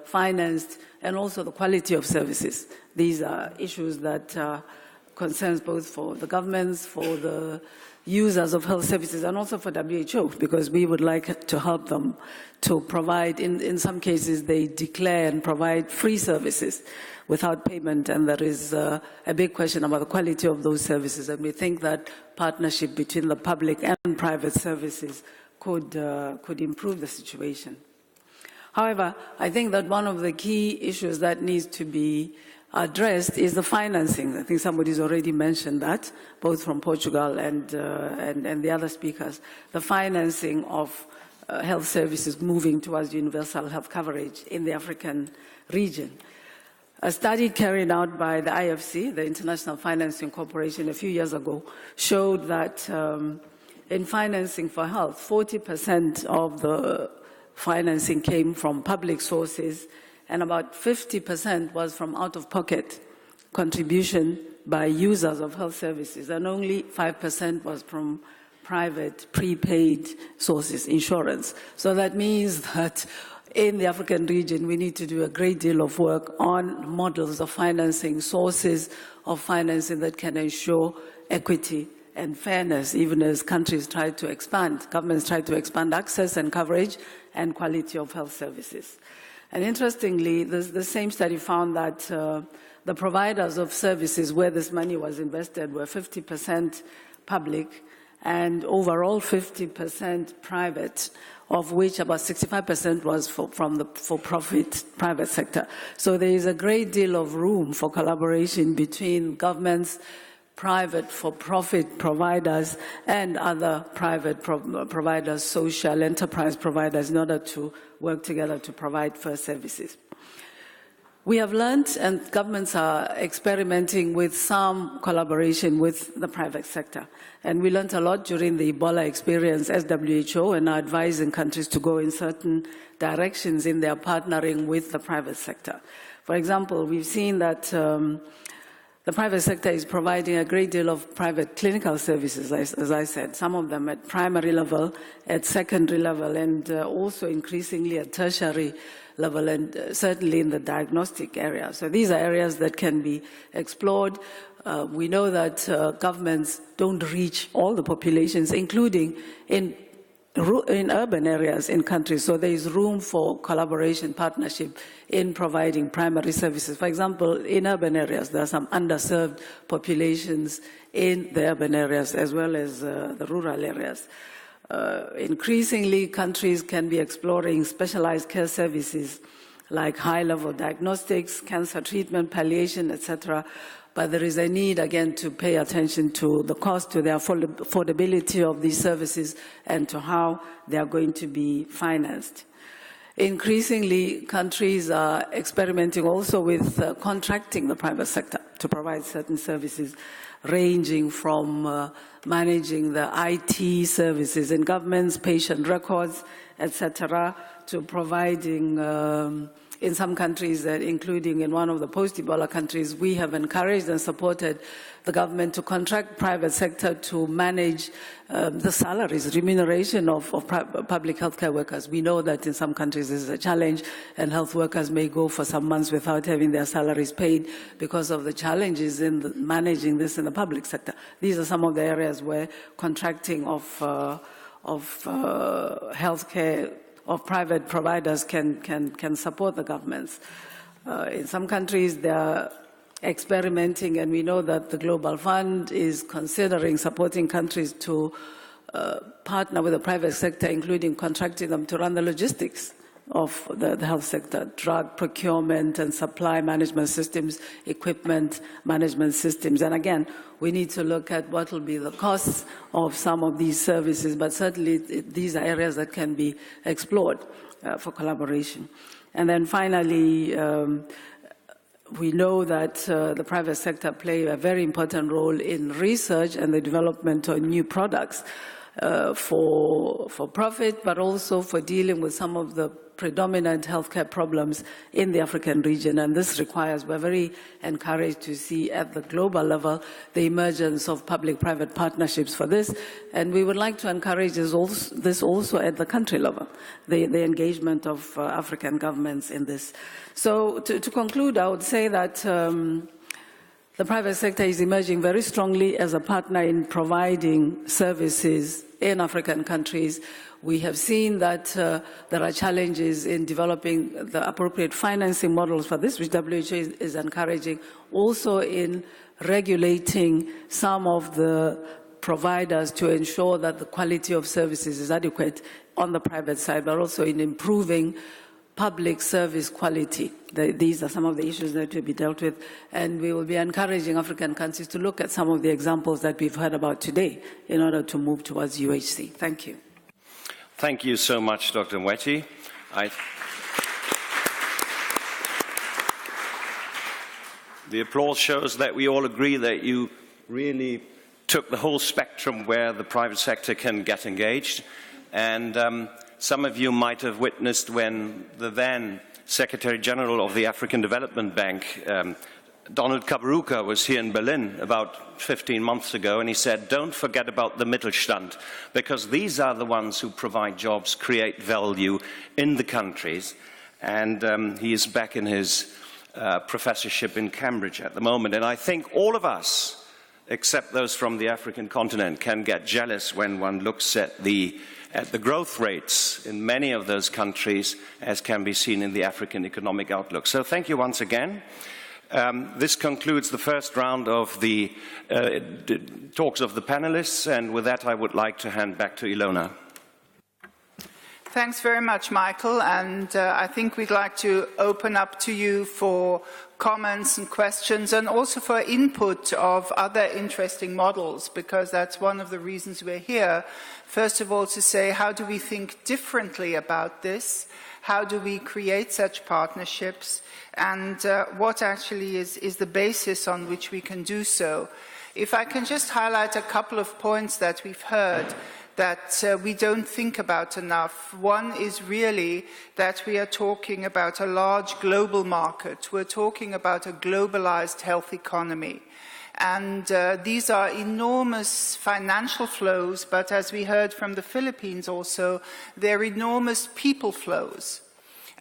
financed, and also the quality of services. These are issues that concerns both for the governments, for the users of health services, and also for WHO, because we would like to help them to provide, in some cases, they declare and provide free services without payment, and there is a big question about the quality of those services, and we think that partnership between the public and private services could improve the situation. However, I think that one of the key issues that needs to be addressed is the financing. I think somebody's already mentioned that, both from Portugal and the other speakers. The financing of health services moving towards universal health coverage in the African region. A study carried out by the IFC, the International Financing Corporation, a few years ago, showed that in financing for health, 40% of the financing came from public sources, and about 50% was from out-of-pocket contribution by users of health services, and only 5% was from private prepaid sources, insurance. So that means that in the African region, we need to do a great deal of work on models of financing, sources of financing that can ensure equity and fairness, even as countries try to expand, governments try to expand access and coverage and quality of health services. And interestingly, the same study found that the providers of services where this money was invested were 50% public and overall 50% private, of which about 65% was from the for-profit private sector. So there is a great deal of room for collaboration between governments, private for-profit providers, and other private providers, social enterprise providers, in order to work together to provide first services. We have learned, and governments are experimenting with some collaboration with the private sector. And we learned a lot during the Ebola experience as WHO, and are advising countries to go in certain directions in their partnering with the private sector. For example, we've seen that The private sector is providing a great deal of private clinical services, as I said, some of them at primary level, at secondary level, and also increasingly at tertiary level, and certainly in the diagnostic area. So these are areas that can be explored. We know that governments don't reach all the populations, including in urban areas in countries, so there is room for collaboration, partnership in providing primary services. For example, in urban areas, there are some underserved populations in the urban areas as well as the rural areas. Increasingly, countries can be exploring specialized care services like high-level diagnostics, cancer treatment, palliation, etc., but there is a need, again, to pay attention to the cost, to the affordability of these services, and to how they are going to be financed. Increasingly, countries are experimenting also with contracting the private sector to provide certain services, ranging from managing the IT services in governments, patient records, etc., to providing in some countries, including in one of the post-Ebola countries, we have encouraged and supported the government to contract private sector to manage the salaries, remuneration of public healthcare workers. We know that in some countries this is a challenge, and health workers may go for some months without having their salaries paid because of the challenges in managing this in the public sector. These are some of the areas where contracting of healthcare of private providers can support the governments. In some countries, they are experimenting, and we know that the Global Fund is considering supporting countries to partner with the private sector, including contracting them to run the logistics of the health sector, drug procurement and supply management systems, equipment management systems. And again, we need to look at what will be the costs of some of these services, but certainly these are areas that can be explored for collaboration. And then finally, we know that the private sector play a very important role in research and the development of new products for profit, but also for dealing with some of the predominant healthcare problems in the African region. And this requires, we're very encouraged to see at the global level the emergence of public-private partnerships for this. And we would like to encourage this also at the country level, the engagement of African governments in this. So to conclude, I would say that the private sector is emerging very strongly as a partner in providing services in African countries. We have seen that there are challenges in developing the appropriate financing models for this, which WHO is encouraging, also in regulating some of the providers to ensure that the quality of services is adequate on the private side, but also in improving public service quality. These are some of the issues that will be dealt with, and we will be encouraging African countries to look at some of the examples that we've heard about today in order to move towards UHC. Thank you. Thank you so much, Dr. Mweti. The applause shows that we all agree that you really took the whole spectrum where the private sector can get engaged. And some of you might have witnessed when the then Secretary General of the African Development Bank, Donald Kaberuka, was here in Berlin about 15 months ago, and he said, don't forget about the Mittelstand, because these are the ones who provide jobs, create value in the countries. And he is back in his professorship in Cambridge at the moment. And I think all of us, except those from the African continent, can get jealous when one looks at the growth rates in many of those countries, as can be seen in the African Economic Outlook. So thank you once again. This concludes the first round of the talks of the panelists, and with that I would like to hand back to Ilona. Thanks very much, Michael, and I think we'd like to open up to you for comments and questions, and also for input of other interesting models, because that's one of the reasons we're here. First of all, to say, how do we think differently about this? How do we create such partnerships? And what actually is the basis on which we can do so? If I can just highlight a couple of points that we've heard. that we don't think about enough. One is really that we are talking about a large global market. We're talking about a globalized health economy. And these are enormous financial flows, but as we heard from the Philippines also, they're enormous people flows.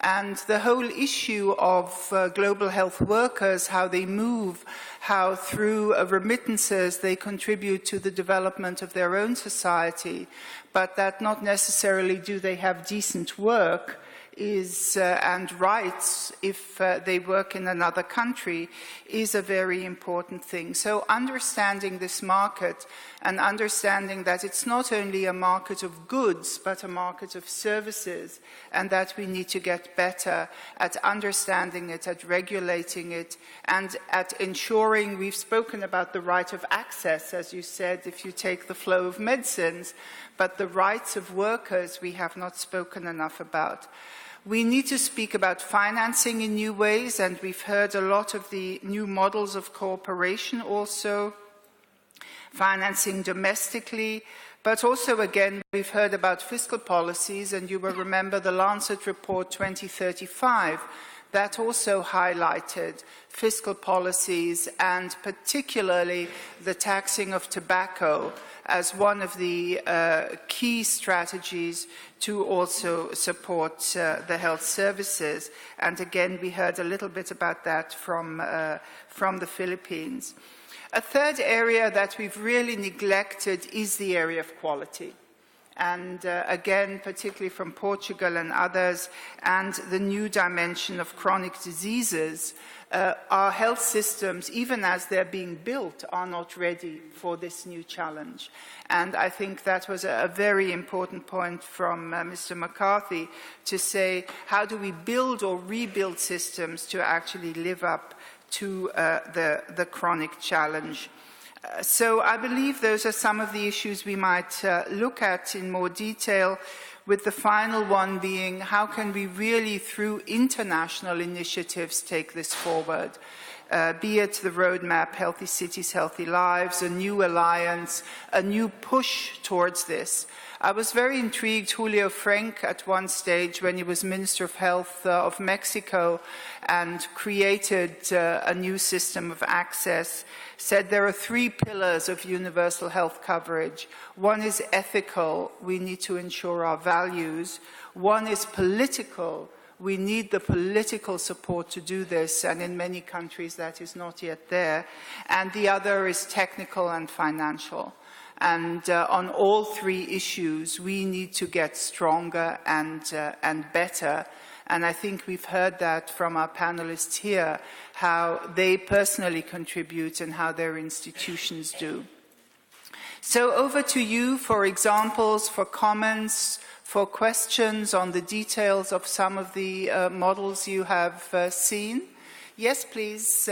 And the whole issue of global health workers, how they move, how through remittances they contribute to the development of their own society, but that not necessarily do they have decent work, and rights if they work in another country is a very important thing. So understanding this market and understanding that it's not only a market of goods but a market of services, and that we need to get better at understanding it, at regulating it, and at ensuring, we've spoken about the right of access, as you said, if you take the flow of medicines, but the rights of workers we have not spoken enough about. We need to speak about financing in new ways, and we've heard a lot of the new models of cooperation also, financing domestically, but also, again, we've heard about fiscal policies, and you will remember the Lancet report 2035, that also highlighted fiscal policies and particularly the taxing of tobacco as one of the key strategies to also support the health services. And again, we heard a little bit about that from the Philippines. A third area that we've really neglected is the area of quality. And again, particularly from Portugal and others, and the new dimension of chronic diseases, our health systems, even as they're being built, are not ready for this new challenge. And I think that was a very important point from Mr. McCarthy to say, how do we build or rebuild systems to actually live up to the chronic challenge? So I believe those are some of the issues we might look at in more detail, with the final one being how can we really, through international initiatives, take this forward, be it the roadmap, Healthy Cities, Healthy Lives, a new alliance, a new push towards this. I was very intrigued, Julio Frenk, at one stage when he was Minister of Health of Mexico and created a new system of access, said there are 3 pillars of universal health coverage. One is ethical, we need to ensure our values. One is political, we need the political support to do this, and in many countries that is not yet there. And the other is technical and financial. And on all 3 issues, we need to get stronger and better. And I think we've heard that from our panelists here, how they personally contribute and how their institutions do. So over to you for examples, for comments, for questions on the details of some of the models you have seen. Yes, please.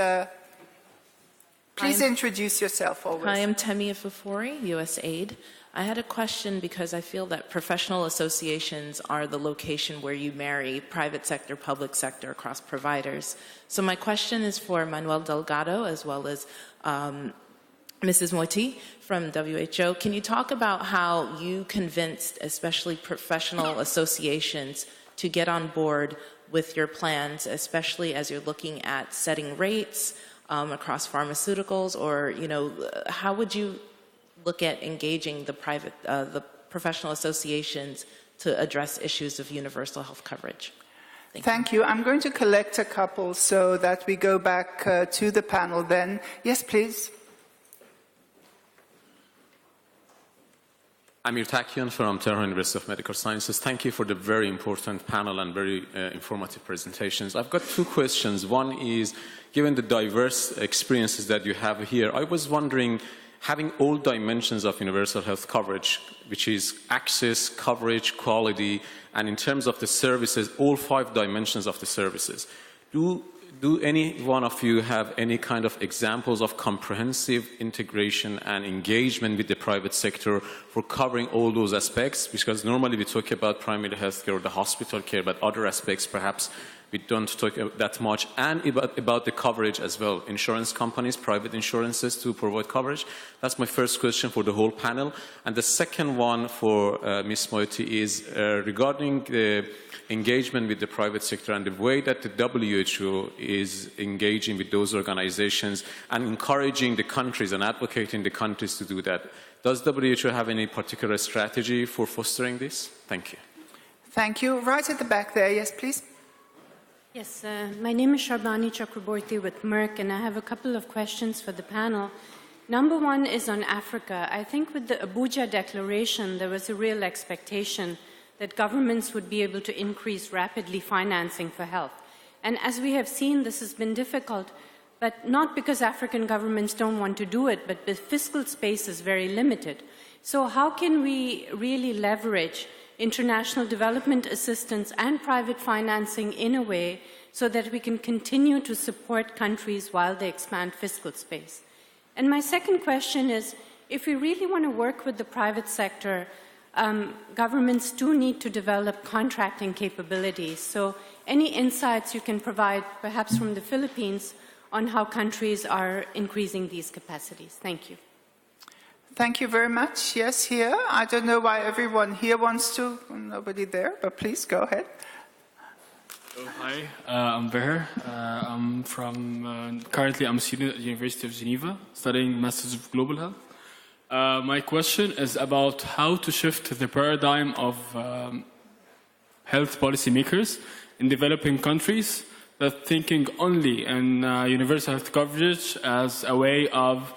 Please introduce yourself always. Hi, I'm Temia Fafori, USAID. I had a question because I feel that professional associations are the location where you marry private sector, public sector across providers. So my question is for Manuel Delgado as well as Mrs. Moiti from WHO. Can you talk about how you convinced especially professional associations to get on board with your plans, especially as you're looking at setting rates across pharmaceuticals, or, you know, how would you look at engaging the professional associations to address issues of universal health coverage? Thank you. I'm going to collect a couple so that we go back to the panel then. Yes, please. I'm Irtakian from Tehran University of Medical Sciences. Thank you for the very important panel and very informative presentations. I've got 2 questions. One is, given the diverse experiences that you have here, I was wondering, having all dimensions of universal health coverage, which is access, coverage, quality, and in terms of the services, all 5 dimensions of the services, do any one of you have any kind of examples of comprehensive integration and engagement with the private sector for covering all those aspects? Because normally we talk about primary health care or the hospital care, but other aspects perhaps We don't talk that much, and about the coverage as well. Insurance companies, private insurances to provide coverage. That's my first question for the whole panel. And the second one for Ms. Moeti is regarding the engagement with the private sector and the way that the WHO is engaging with those organizations and encouraging the countries and advocating the countries to do that. Does WHO have any particular strategy for fostering this? Thank you. Thank you. Right at the back there, yes, please. Yes, my name is Sharbani Chakraborty with Merck, and I have a couple of questions for the panel. Number one is on Africa. I think with the Abuja Declaration, there was a real expectation that governments would be able to increase rapidly financing for health. And as we have seen, this has been difficult, but not because African governments don't want to do it, but the fiscal space is very limited. So how can we really leverage international development assistance and private financing in a way so that we can continue to support countries while they expand fiscal space? And my second question is, if we really want to work with the private sector, governments do need to develop contracting capabilities. So any insights you can provide, perhaps from the Philippines, on how countries are increasing these capacities? Thank you. Thank you very much. Yes, here. I don't know why everyone here wants to. Nobody there, but please go ahead. Hi, I'm Beher. I'm from, currently I'm a student at the University of Geneva, studying Masters of Global Health. My question is about how to shift the paradigm of health policymakers in developing countries that thinking only in universal health coverage as a way of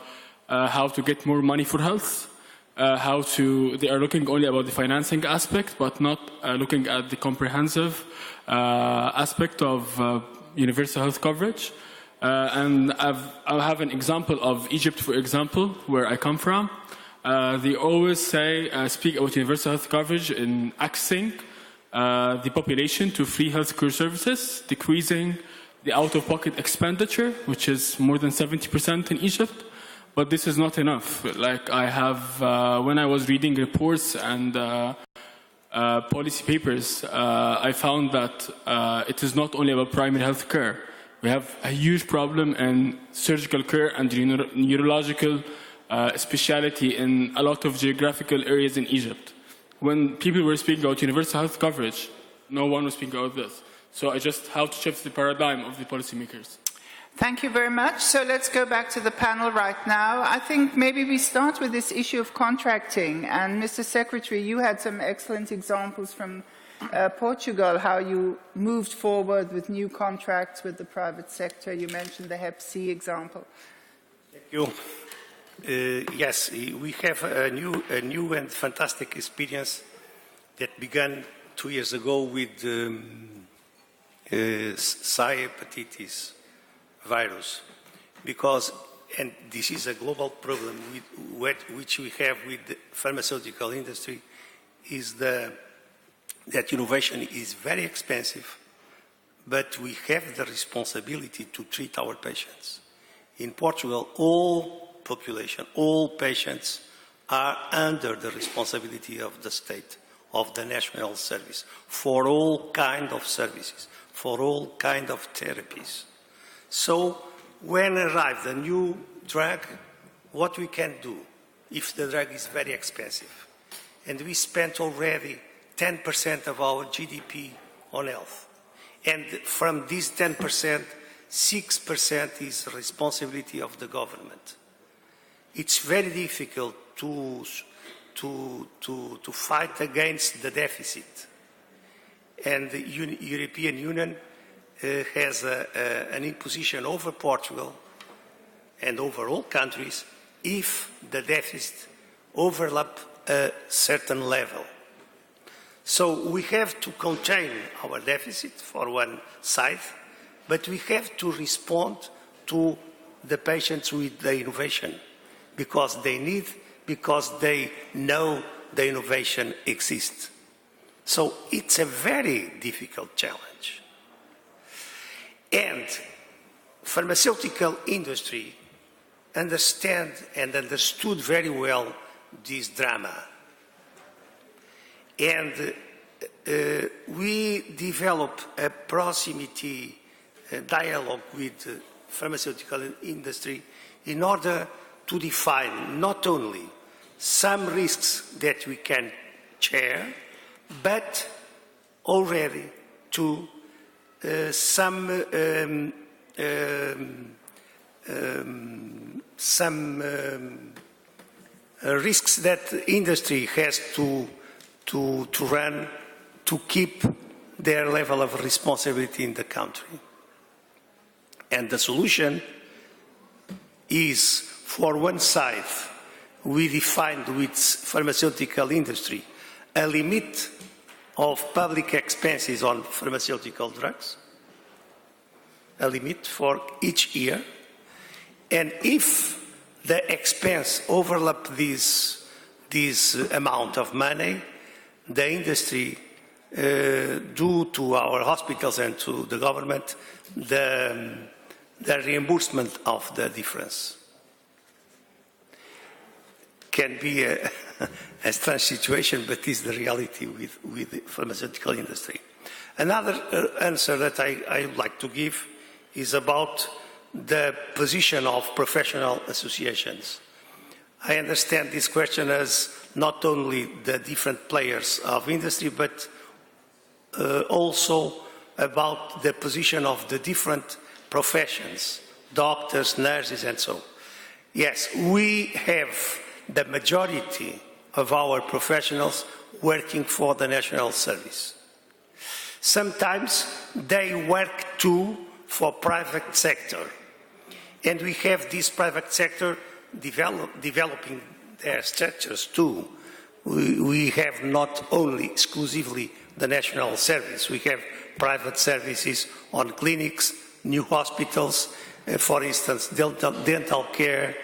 how to get more money for health, they are looking only about the financing aspect, but not looking at the comprehensive aspect of universal health coverage. And I'll have an example of Egypt, for example, where I come from. They always speak about universal health coverage in accessing the population to free healthcare services, decreasing the out-of-pocket expenditure, which is more than 70% in Egypt. But this is not enough. Like I have, when I was reading reports and policy papers, I found that it is not only about primary health care. We have a huge problem in surgical care and neurological specialty in a lot of geographical areas in Egypt. When people were speaking about universal health coverage, no one was speaking about this. So I just have to shift the paradigm of the policymakers. Thank you very much. So let's go back to the panel right now. I think maybe we start with this issue of contracting. And Mr. Secretary, you had some excellent examples from Portugal, how you moved forward with new contracts with the private sector. You mentioned the Hep C example. Thank you. Yes, we have a new and fantastic experience that began 2 years ago with hepatitis virus, because, and this is a global problem which we have with the pharmaceutical industry, is that innovation is very expensive, but we have the responsibility to treat our patients. In Portugal, all population, all patients are under the responsibility of the state, of the National Health Service, for all kind of services, for all kind of therapies. So when arrives a new drug, what we can do if the drug is very expensive? And we spent already 10% of our GDP on health. And from this 10%, 6% is responsibility of the government. It's very difficult to fight against the deficit. And the European Union has an imposition over Portugal and over all countries if the deficit overlap a certain level. So we have to contain our deficit for one side, but we have to respond to the patients with the innovation because they know the innovation exists. So it's a very difficult challenge. And pharmaceutical industry understand and understood very well this drama. And we develop a proximity dialogue with the pharmaceutical industry in order to define not only some risks that we can share, but already to some risks that industry has to run to keep their level of responsibility in the country. And the solution is, for one side, we defined with pharmaceutical industry a limit of public expenses on pharmaceutical drugs, a limit for each year, and if the expense overlap this amount of money, the industry, due to our hospitals and to the government, the reimbursement of the difference. Can be a strange situation, but is the reality with the pharmaceutical industry. Another answer that I would like to give is about the position of professional associations. I understand this question as not only the different players of industry, but also about the position of the different professions, doctors, nurses, and so on. Yes, we have the majority of our professionals working for the national service. Sometimes they work too for private sector. And we have this private sector developing their structures too. We have not only exclusively the national service, we have private services on clinics, new hospitals, for instance, dental care,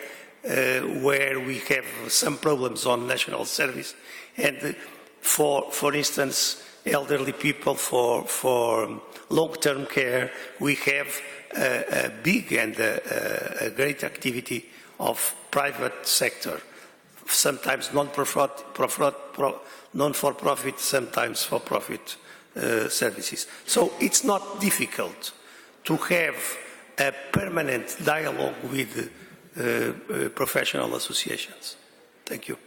where we have some problems on national service, and for instance, elderly people for long-term care, we have a big and a great activity of private sector, sometimes non-for-profit, sometimes for-profit services. So it's not difficult to have a permanent dialogue with professional associations. Thank you.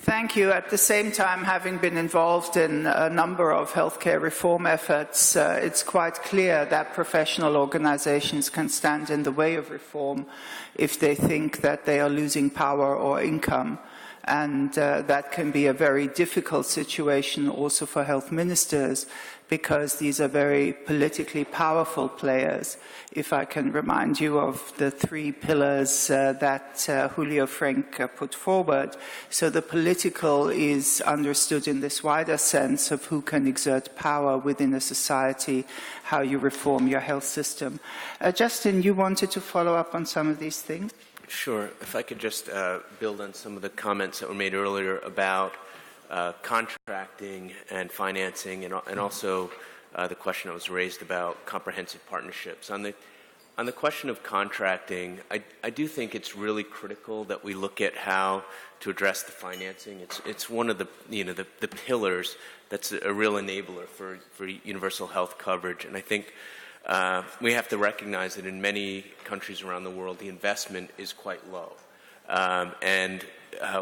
Thank you. At the same time, having been involved in a number of healthcare reform efforts, it's quite clear that professional organizations can stand in the way of reform if they think that they are losing power or income. And that can be a very difficult situation also for health ministers, because these are very politically powerful players. If I can remind you of the 3 pillars that Julio Frank put forward. So the political is understood in this wider sense of who can exert power within a society, how you reform your health system. Justin, you wanted to follow up on some of these things? Sure. If I could just build on some of the comments that were made earlier about contracting and financing, and also the question that was raised about comprehensive partnerships. On the question of contracting, I do think it's really critical that we look at how to address the financing. It's one of the the pillars that's a real enabler for universal health coverage, and I think we have to recognize that in many countries around the world, the investment is quite low. And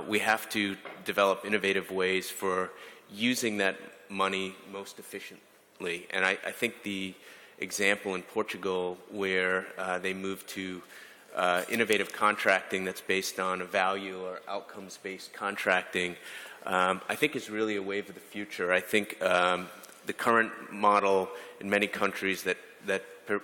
we have to develop innovative ways for using that money most efficiently. And I think the example in Portugal where they moved to innovative contracting that's based on a value or outcomes-based contracting, I think is really a wave of the future. I think the current model in many countries that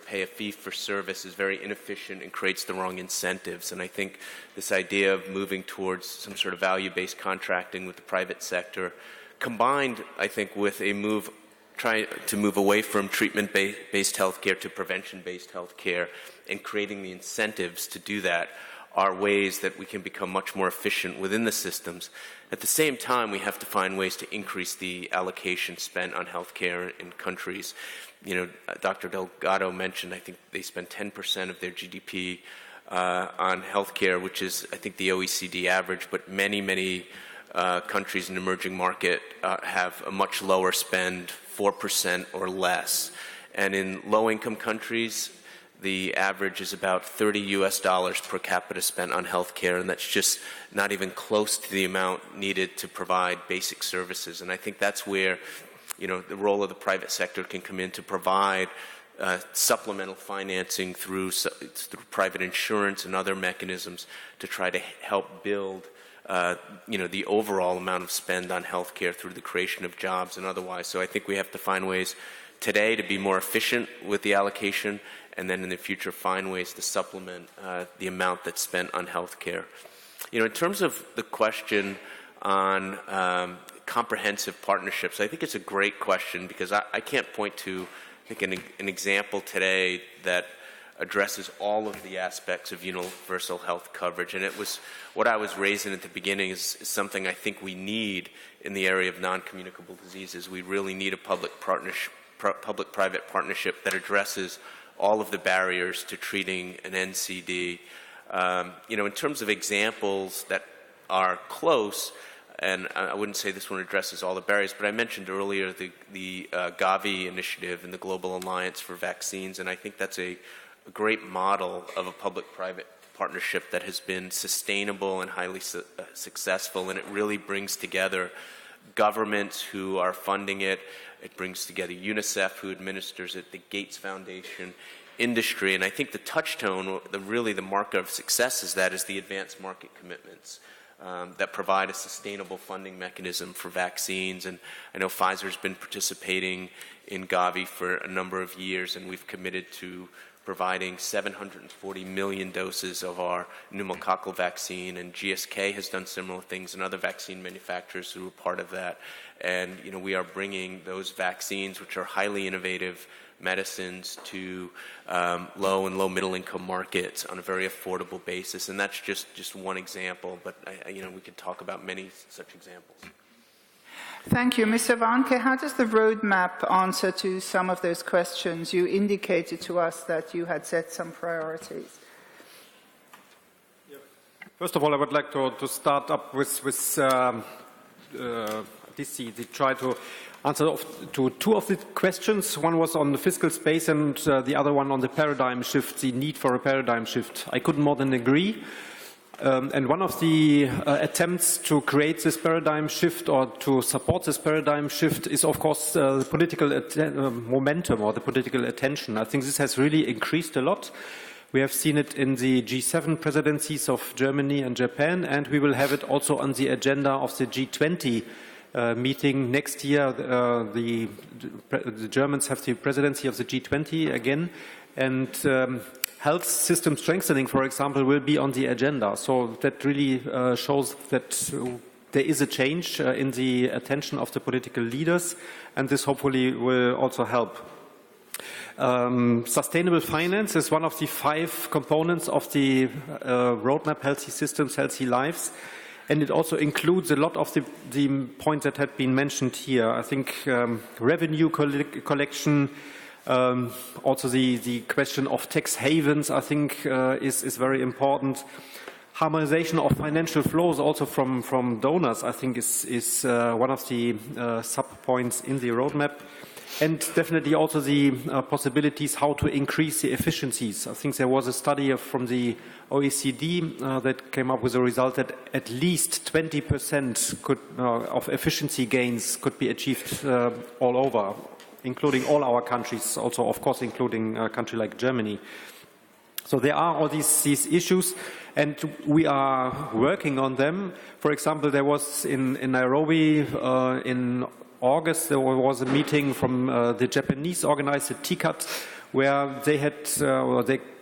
pay a fee for service is very inefficient and creates the wrong incentives. And I think this idea of moving towards some sort of value-based contracting with the private sector, combined, I think, with a move trying to move away from treatment-based healthcare to prevention-based healthcare and creating the incentives to do that, are ways that we can become much more efficient within the systems. At the same time, we have to find ways to increase the allocation spent on healthcare in countries. You know, Dr. Delgado mentioned, I think they spend 10% of their GDP on healthcare, which is, I think, the OECD average, but many countries in emerging market have a much lower spend, 4% or less. And in low-income countries, the average is about $30 per capita spent on healthcare, and that's just not even close to the amount needed to provide basic services. And I think that's where, the role of the private sector can come in to provide supplemental financing through private insurance and other mechanisms to try to help build, the overall amount of spend on healthcare through the creation of jobs and otherwise. So I think we have to find ways today to be more efficient with the allocation, and then in the future find ways to supplement the amount that's spent on healthcare. In terms of the question on comprehensive partnerships, I think it's a great question because I can't point to, I think, an example today that addresses all of the aspects of universal health coverage. And it was what I was raising at the beginning is something I think we need in the area of non-communicable diseases. We really need a public-private partnership that addresses all of the barriers to treating an NCD. In terms of examples that are close, and I wouldn't say this one addresses all the barriers, but I mentioned earlier the Gavi initiative and the Global Alliance for Vaccines, and I think that's a great model of a public-private partnership that has been sustainable and highly successful, and it really brings together governments who are funding it. It brings together UNICEF, who administers it, the Gates Foundation, industry, and I think the touchstone, really the marker of success is the advanced market commitments that provide a sustainable funding mechanism for vaccines. And I know Pfizer's been participating in Gavi for a number of years, and we've committed to providing 740 million doses of our pneumococcal vaccine, and GSK has done similar things, and other vaccine manufacturers who are part of that. And we are bringing those vaccines, which are highly innovative medicines, to low and low-middle income markets on a very affordable basis. And that's just one example, but we could talk about many such examples. Thank you. Mr. Warnke, how does the roadmap answer to some of those questions? You indicated to us that you had set some priorities. First of all, I would like to start up with try to answer to two of the questions. One was on the fiscal space and the other one on the paradigm shift, the need for a paradigm shift. I couldn't more than agree. And one of the attempts to create this paradigm shift or to support this paradigm shift is, of course, the political momentum or the political attention. I think this has really increased a lot. We have seen it in the G7 presidencies of Germany and Japan, and we will have it also on the agenda of the G20 meeting next year. The Germans have the presidency of the G20 again, and health system strengthening, for example, will be on the agenda. So that really shows that there is a change in the attention of the political leaders, and this hopefully will also help. Sustainable finance is one of the 5 components of the roadmap, Healthy Systems, Healthy Lives. And it also includes a lot of the points that had been mentioned here. I think revenue collection, also the question of tax havens, I think is very important. Harmonization of financial flows also from donors, I think is one of the sub-points in the roadmap. And definitely also the possibilities how to increase the efficiencies. I think there was a study from the OECD that came up with a result that at least 20% of efficiency gains could be achieved all over, including all our countries, also of course including a country like Germany. So there are all these issues, and we are working on them. For example, there was in Nairobi in August, there was a meeting from the Japanese organized TICAT, where they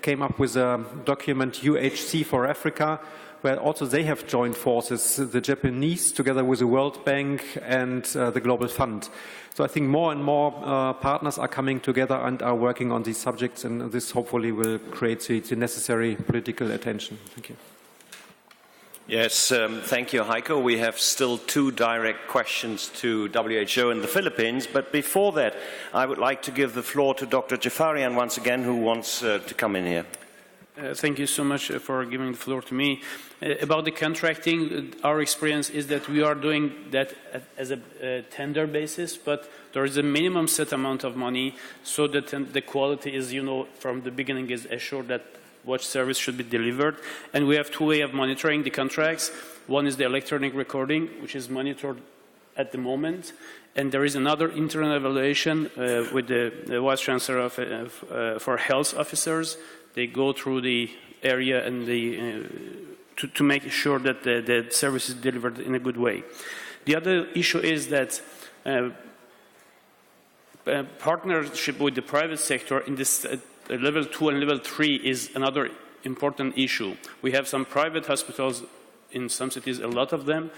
came up with a document, UHC for Africa, where also they have joined forces, the Japanese together with the World Bank and the Global Fund. So I think more and more partners are coming together and are working on these subjects, and this hopefully will create the necessary political attention. Thank you. Yes, thank you, Heiko. We have still 2 direct questions to WHO in the Philippines, but before that, I would like to give the floor to Dr. Jafarian once again, who wants to come in here. Thank you so much for giving the floor to me. About the contracting, our experience is that we are doing that as a tender basis, but there is a minimum set amount of money so that the quality is, from the beginning is assured that what service should be delivered. And we have two ways of monitoring the contracts. One is the electronic recording, which is monitored at the moment. And there is another internal evaluation with the Vice Chancellor for Health Officers. They go through the area and to make sure that the service is delivered in a good way. The other issue is that partnership with the private sector in this level 2 and level 3 is another important issue. We have some private hospitals in some cities, a lot of them,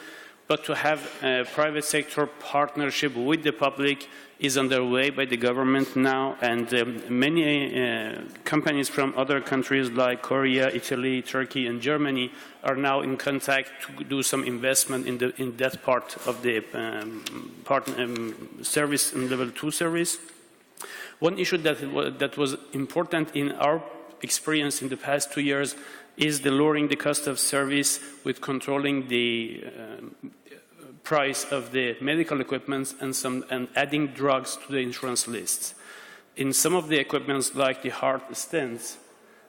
but to have a private sector partnership with the public is underway by the government now, and many companies from other countries like Korea, Italy, Turkey, and Germany are now in contact to do some investment in that part of the service in level 2 service. One issue that was important in our experience in the past 2 years is the lowering the cost of service with controlling the price of the medical equipment and adding drugs to the insurance lists. In some of the equipments, like the heart stents,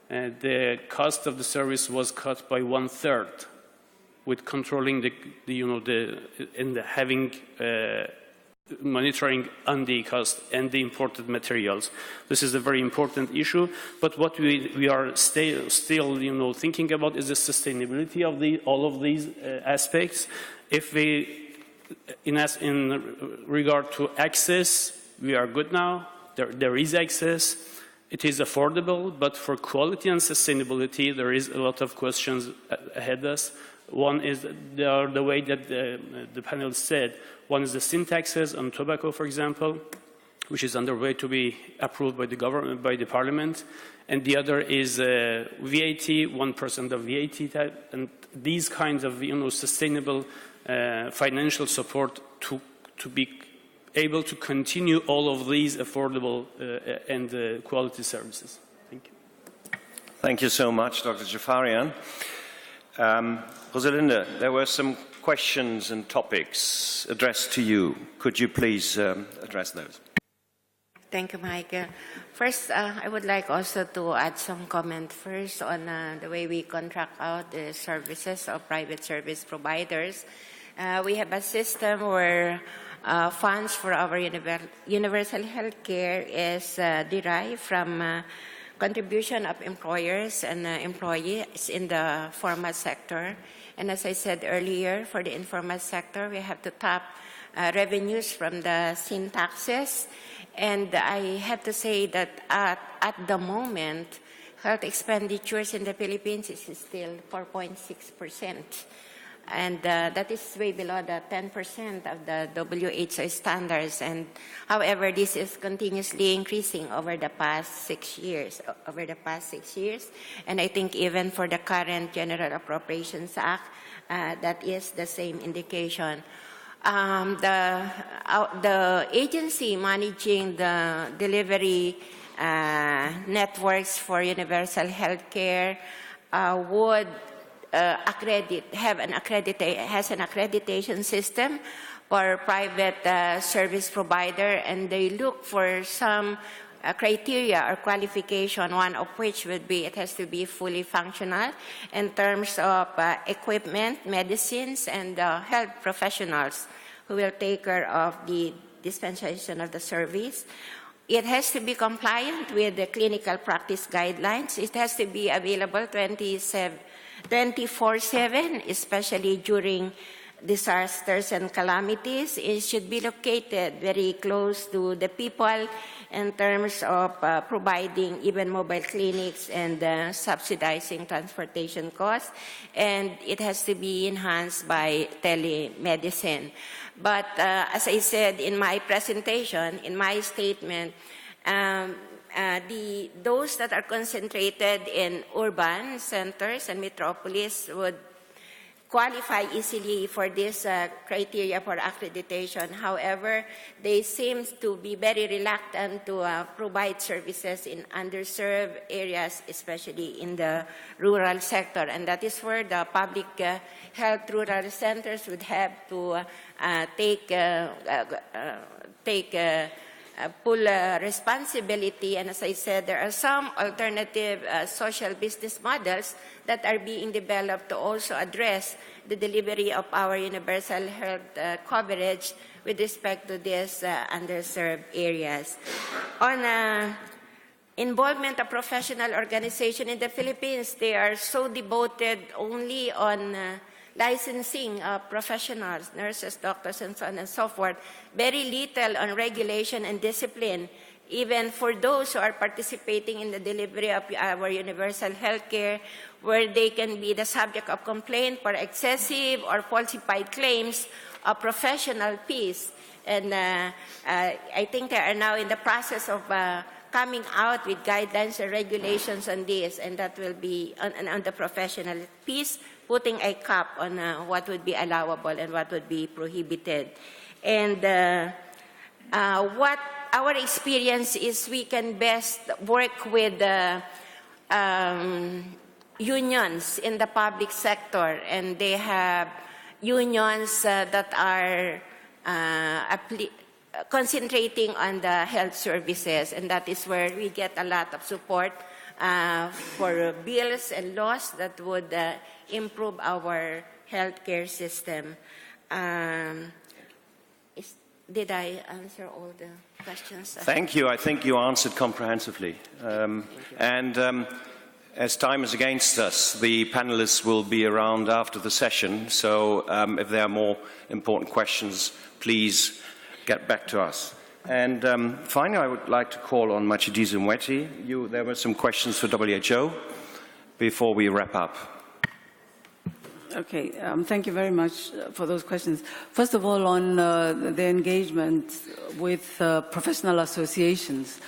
the cost of the service was cut by 1/3, with controlling having monitoring on the cost and the imported materials. This is a very important issue. But what we are still thinking about is the sustainability of all of these aspects. If we in regard to access, we are good now. There is access. It is affordable, but for quality and sustainability, there is a lot of questions ahead of us. One is the way that the panel said. One is the sin taxes on tobacco, for example, which is underway to be approved by the government, by the parliament. And the other is VAT, 1% of VAT type, and these kinds of sustainable financial support to be able to continue all of these affordable and quality services. Thank you. Thank you so much, Dr. Jafarian. Rosalinda, there were some questions and topics addressed to you. Could you please address those? Thank you, Michael. First, I would like also to add some comment first on the way we contract out the services of private service providers. We have a system where funds for our universal health care is derived from contribution of employers and employees in the formal sector. And as I said earlier, for the informal sector, we have to tap revenues from the sin taxes. And I have to say that at the moment, health expenditures in the Philippines is still 4.6%. And that is way below the 10% of the WHS standards. And however, this is continuously increasing over the past 6 years. And I think even for the current General Appropriations Act, that is the same indication. The agency managing the delivery networks for universal health care would has an accreditation system for private service provider, and they look for some criteria or qualification, one of which would be it has to be fully functional in terms of equipment, medicines, and health professionals who will take care of the dispensation of the service. It has to be compliant with the clinical practice guidelines. It has to be available 24/7, especially during disasters and calamities. It should be located very close to the people in terms of providing even mobile clinics and subsidizing transportation costs. And it has to be enhanced by telemedicine. But as I said in my presentation, in my statement, those that are concentrated in urban centers and metropolis would qualify easily for this criteria for accreditation. However, they seem to be very reluctant to provide services in underserved areas, especially in the rural sector. And that is where the public health rural centers would have to take full responsibility. And as I said, there are some alternative social business models that are being developed to also address the delivery of our universal health coverage with respect to these underserved areas. On involvement of professional organization in the Philippines, they are so devoted only on licensing professionals, nurses, doctors, and so on and so forth. Very little on regulation and discipline, even for those who are participating in the delivery of our universal health care, where they can be the subject of complaint for excessive or falsified claims of professional fees. And I think they are now in the process of coming out with guidelines and regulations on this, and that will be on the professional piece, putting a cap on what would be allowable and what would be prohibited. And what our experience is, we can best work with unions in the public sector, and they have unions that are concentrating on the health services, and that is where we get a lot of support for bills and laws that would improve our healthcare system. Did I answer all the questions? Thank you. I think you answered comprehensively. As time is against us, the panelists will be around after the session, so if there are more important questions, please get back to us. And finally, I would like to call on Matshidiso Moeti. There were some questions for WHO before we wrap up. Okay, thank you very much for those questions. First of all, on the engagement with professional associations,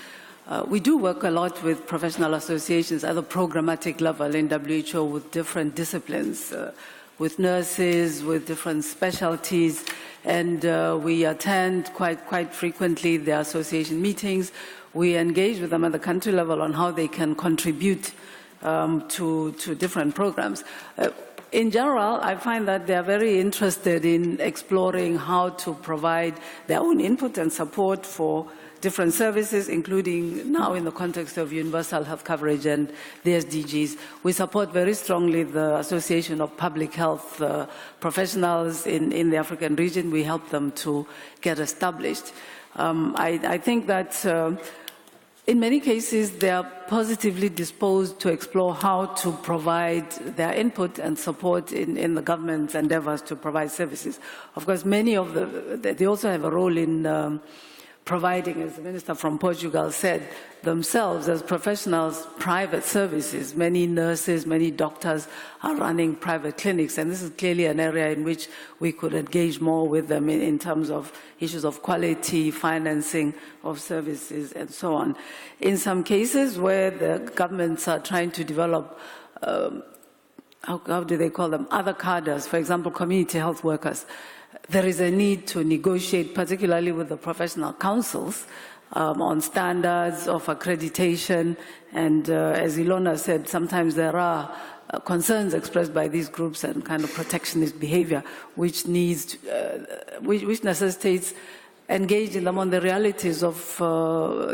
we do work a lot with professional associations at a programmatic level in WHO with different disciplines, with nurses, with different specialties, and we attend quite frequently the association meetings. We engage with them at the country level on how they can contribute to different programs. In general, I find that they are very interested in exploring how to provide their own input and support for different services, including now in the context of universal health coverage and the SDGs. We support very strongly the Association of Public Health Professionals in the African region. We help them to get established. I think that in many cases, they are positively disposed to explore how to provide their input and support in the government's endeavors to provide services. Of course, many of they also have a role in providing, as the minister from Portugal said, themselves as professionals, private services. Many nurses, many doctors are running private clinics, and this is clearly an area in which we could engage more with them in terms of issues of quality, financing of services, and so on. In some cases where the governments are trying to develop how do they call them, other cadres, for example, community health workers, there is a need to negotiate, particularly with the professional councils, on standards of accreditation. And as Ilona said, sometimes there are concerns expressed by these groups and kind of protectionist behavior, which which necessitates engaging them on the realities of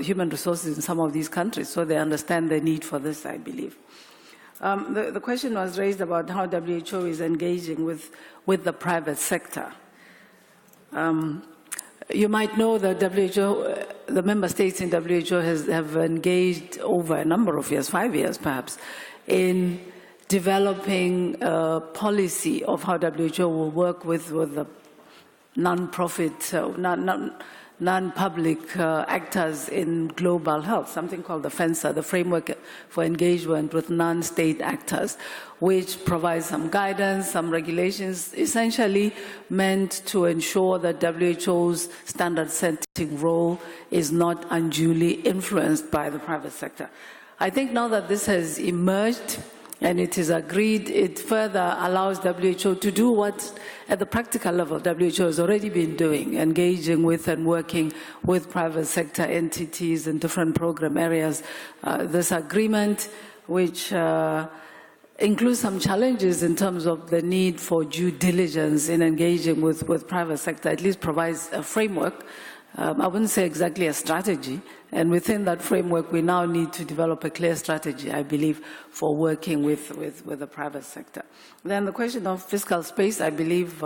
human resources in some of these countries, so they understand the need for this, I believe. The question was raised about how WHO is engaging with the private sector. You might know that WHO, the member states in WHO have engaged over a number of years, 5 years perhaps, in developing a policy of how WHO will work with the non-profit, non-public actors in global health, something called the FENSA, the Framework for Engagement with Non-State Actors, which provides some guidance, some regulations, essentially meant to ensure that WHO's standard-setting role is not unduly influenced by the private sector. I think now that this has emerged, and it is agreed, it further allows WHO to do what, at the practical level, WHO has already been doing, engaging with and working with private sector entities in different program areas. This agreement, which includes some challenges in terms of the need for due diligence in engaging with private sector, at least provides a framework. I wouldn't say exactly a strategy, and within that framework we now need to develop a clear strategy, I believe, for working with the private sector. Then the question of fiscal space, I believe,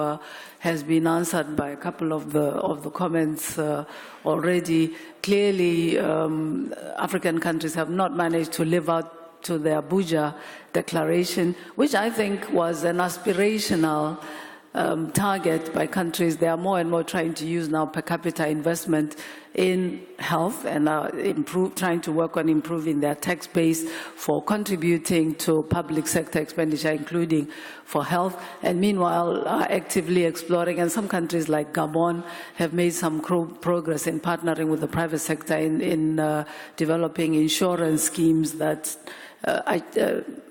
has been answered by a couple of the comments already. Clearly, African countries have not managed to live out to the Abuja Declaration, which I think was an aspirational target by countries. They are more and more trying to use now per capita investment in health and trying to work on improving their tax base for contributing to public sector expenditure, including for health, and meanwhile are actively exploring, and some countries like Gabon have made some progress in partnering with the private sector in developing insurance schemes that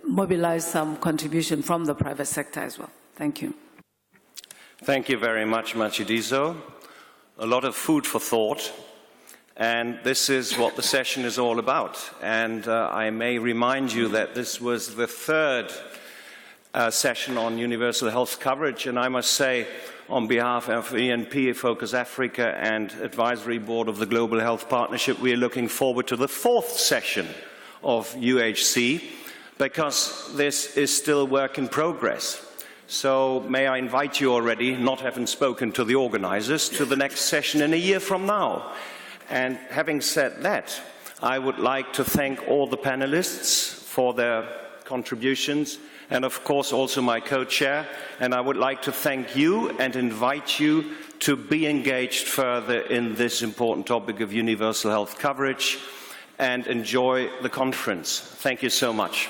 mobilize some contribution from the private sector as well. Thank you. Thank you very much, Matshidiso. A lot of food for thought, and this is what the session is all about. And I may remind you that this was the third session on universal health coverage, and I must say, on behalf of ENP, Focus Africa, and Advisory Board of the Global Health Partnership, we are looking forward to the fourth session of UHC, because this is still work in progress. So may I invite you already, not having spoken to the organizers, to the next session in a year from now. And having said that, I would like to thank all the panelists for their contributions, and of course also my co-chair. And I would like to thank you and invite you to be engaged further in this important topic of universal health coverage, and enjoy the conference. Thank you so much.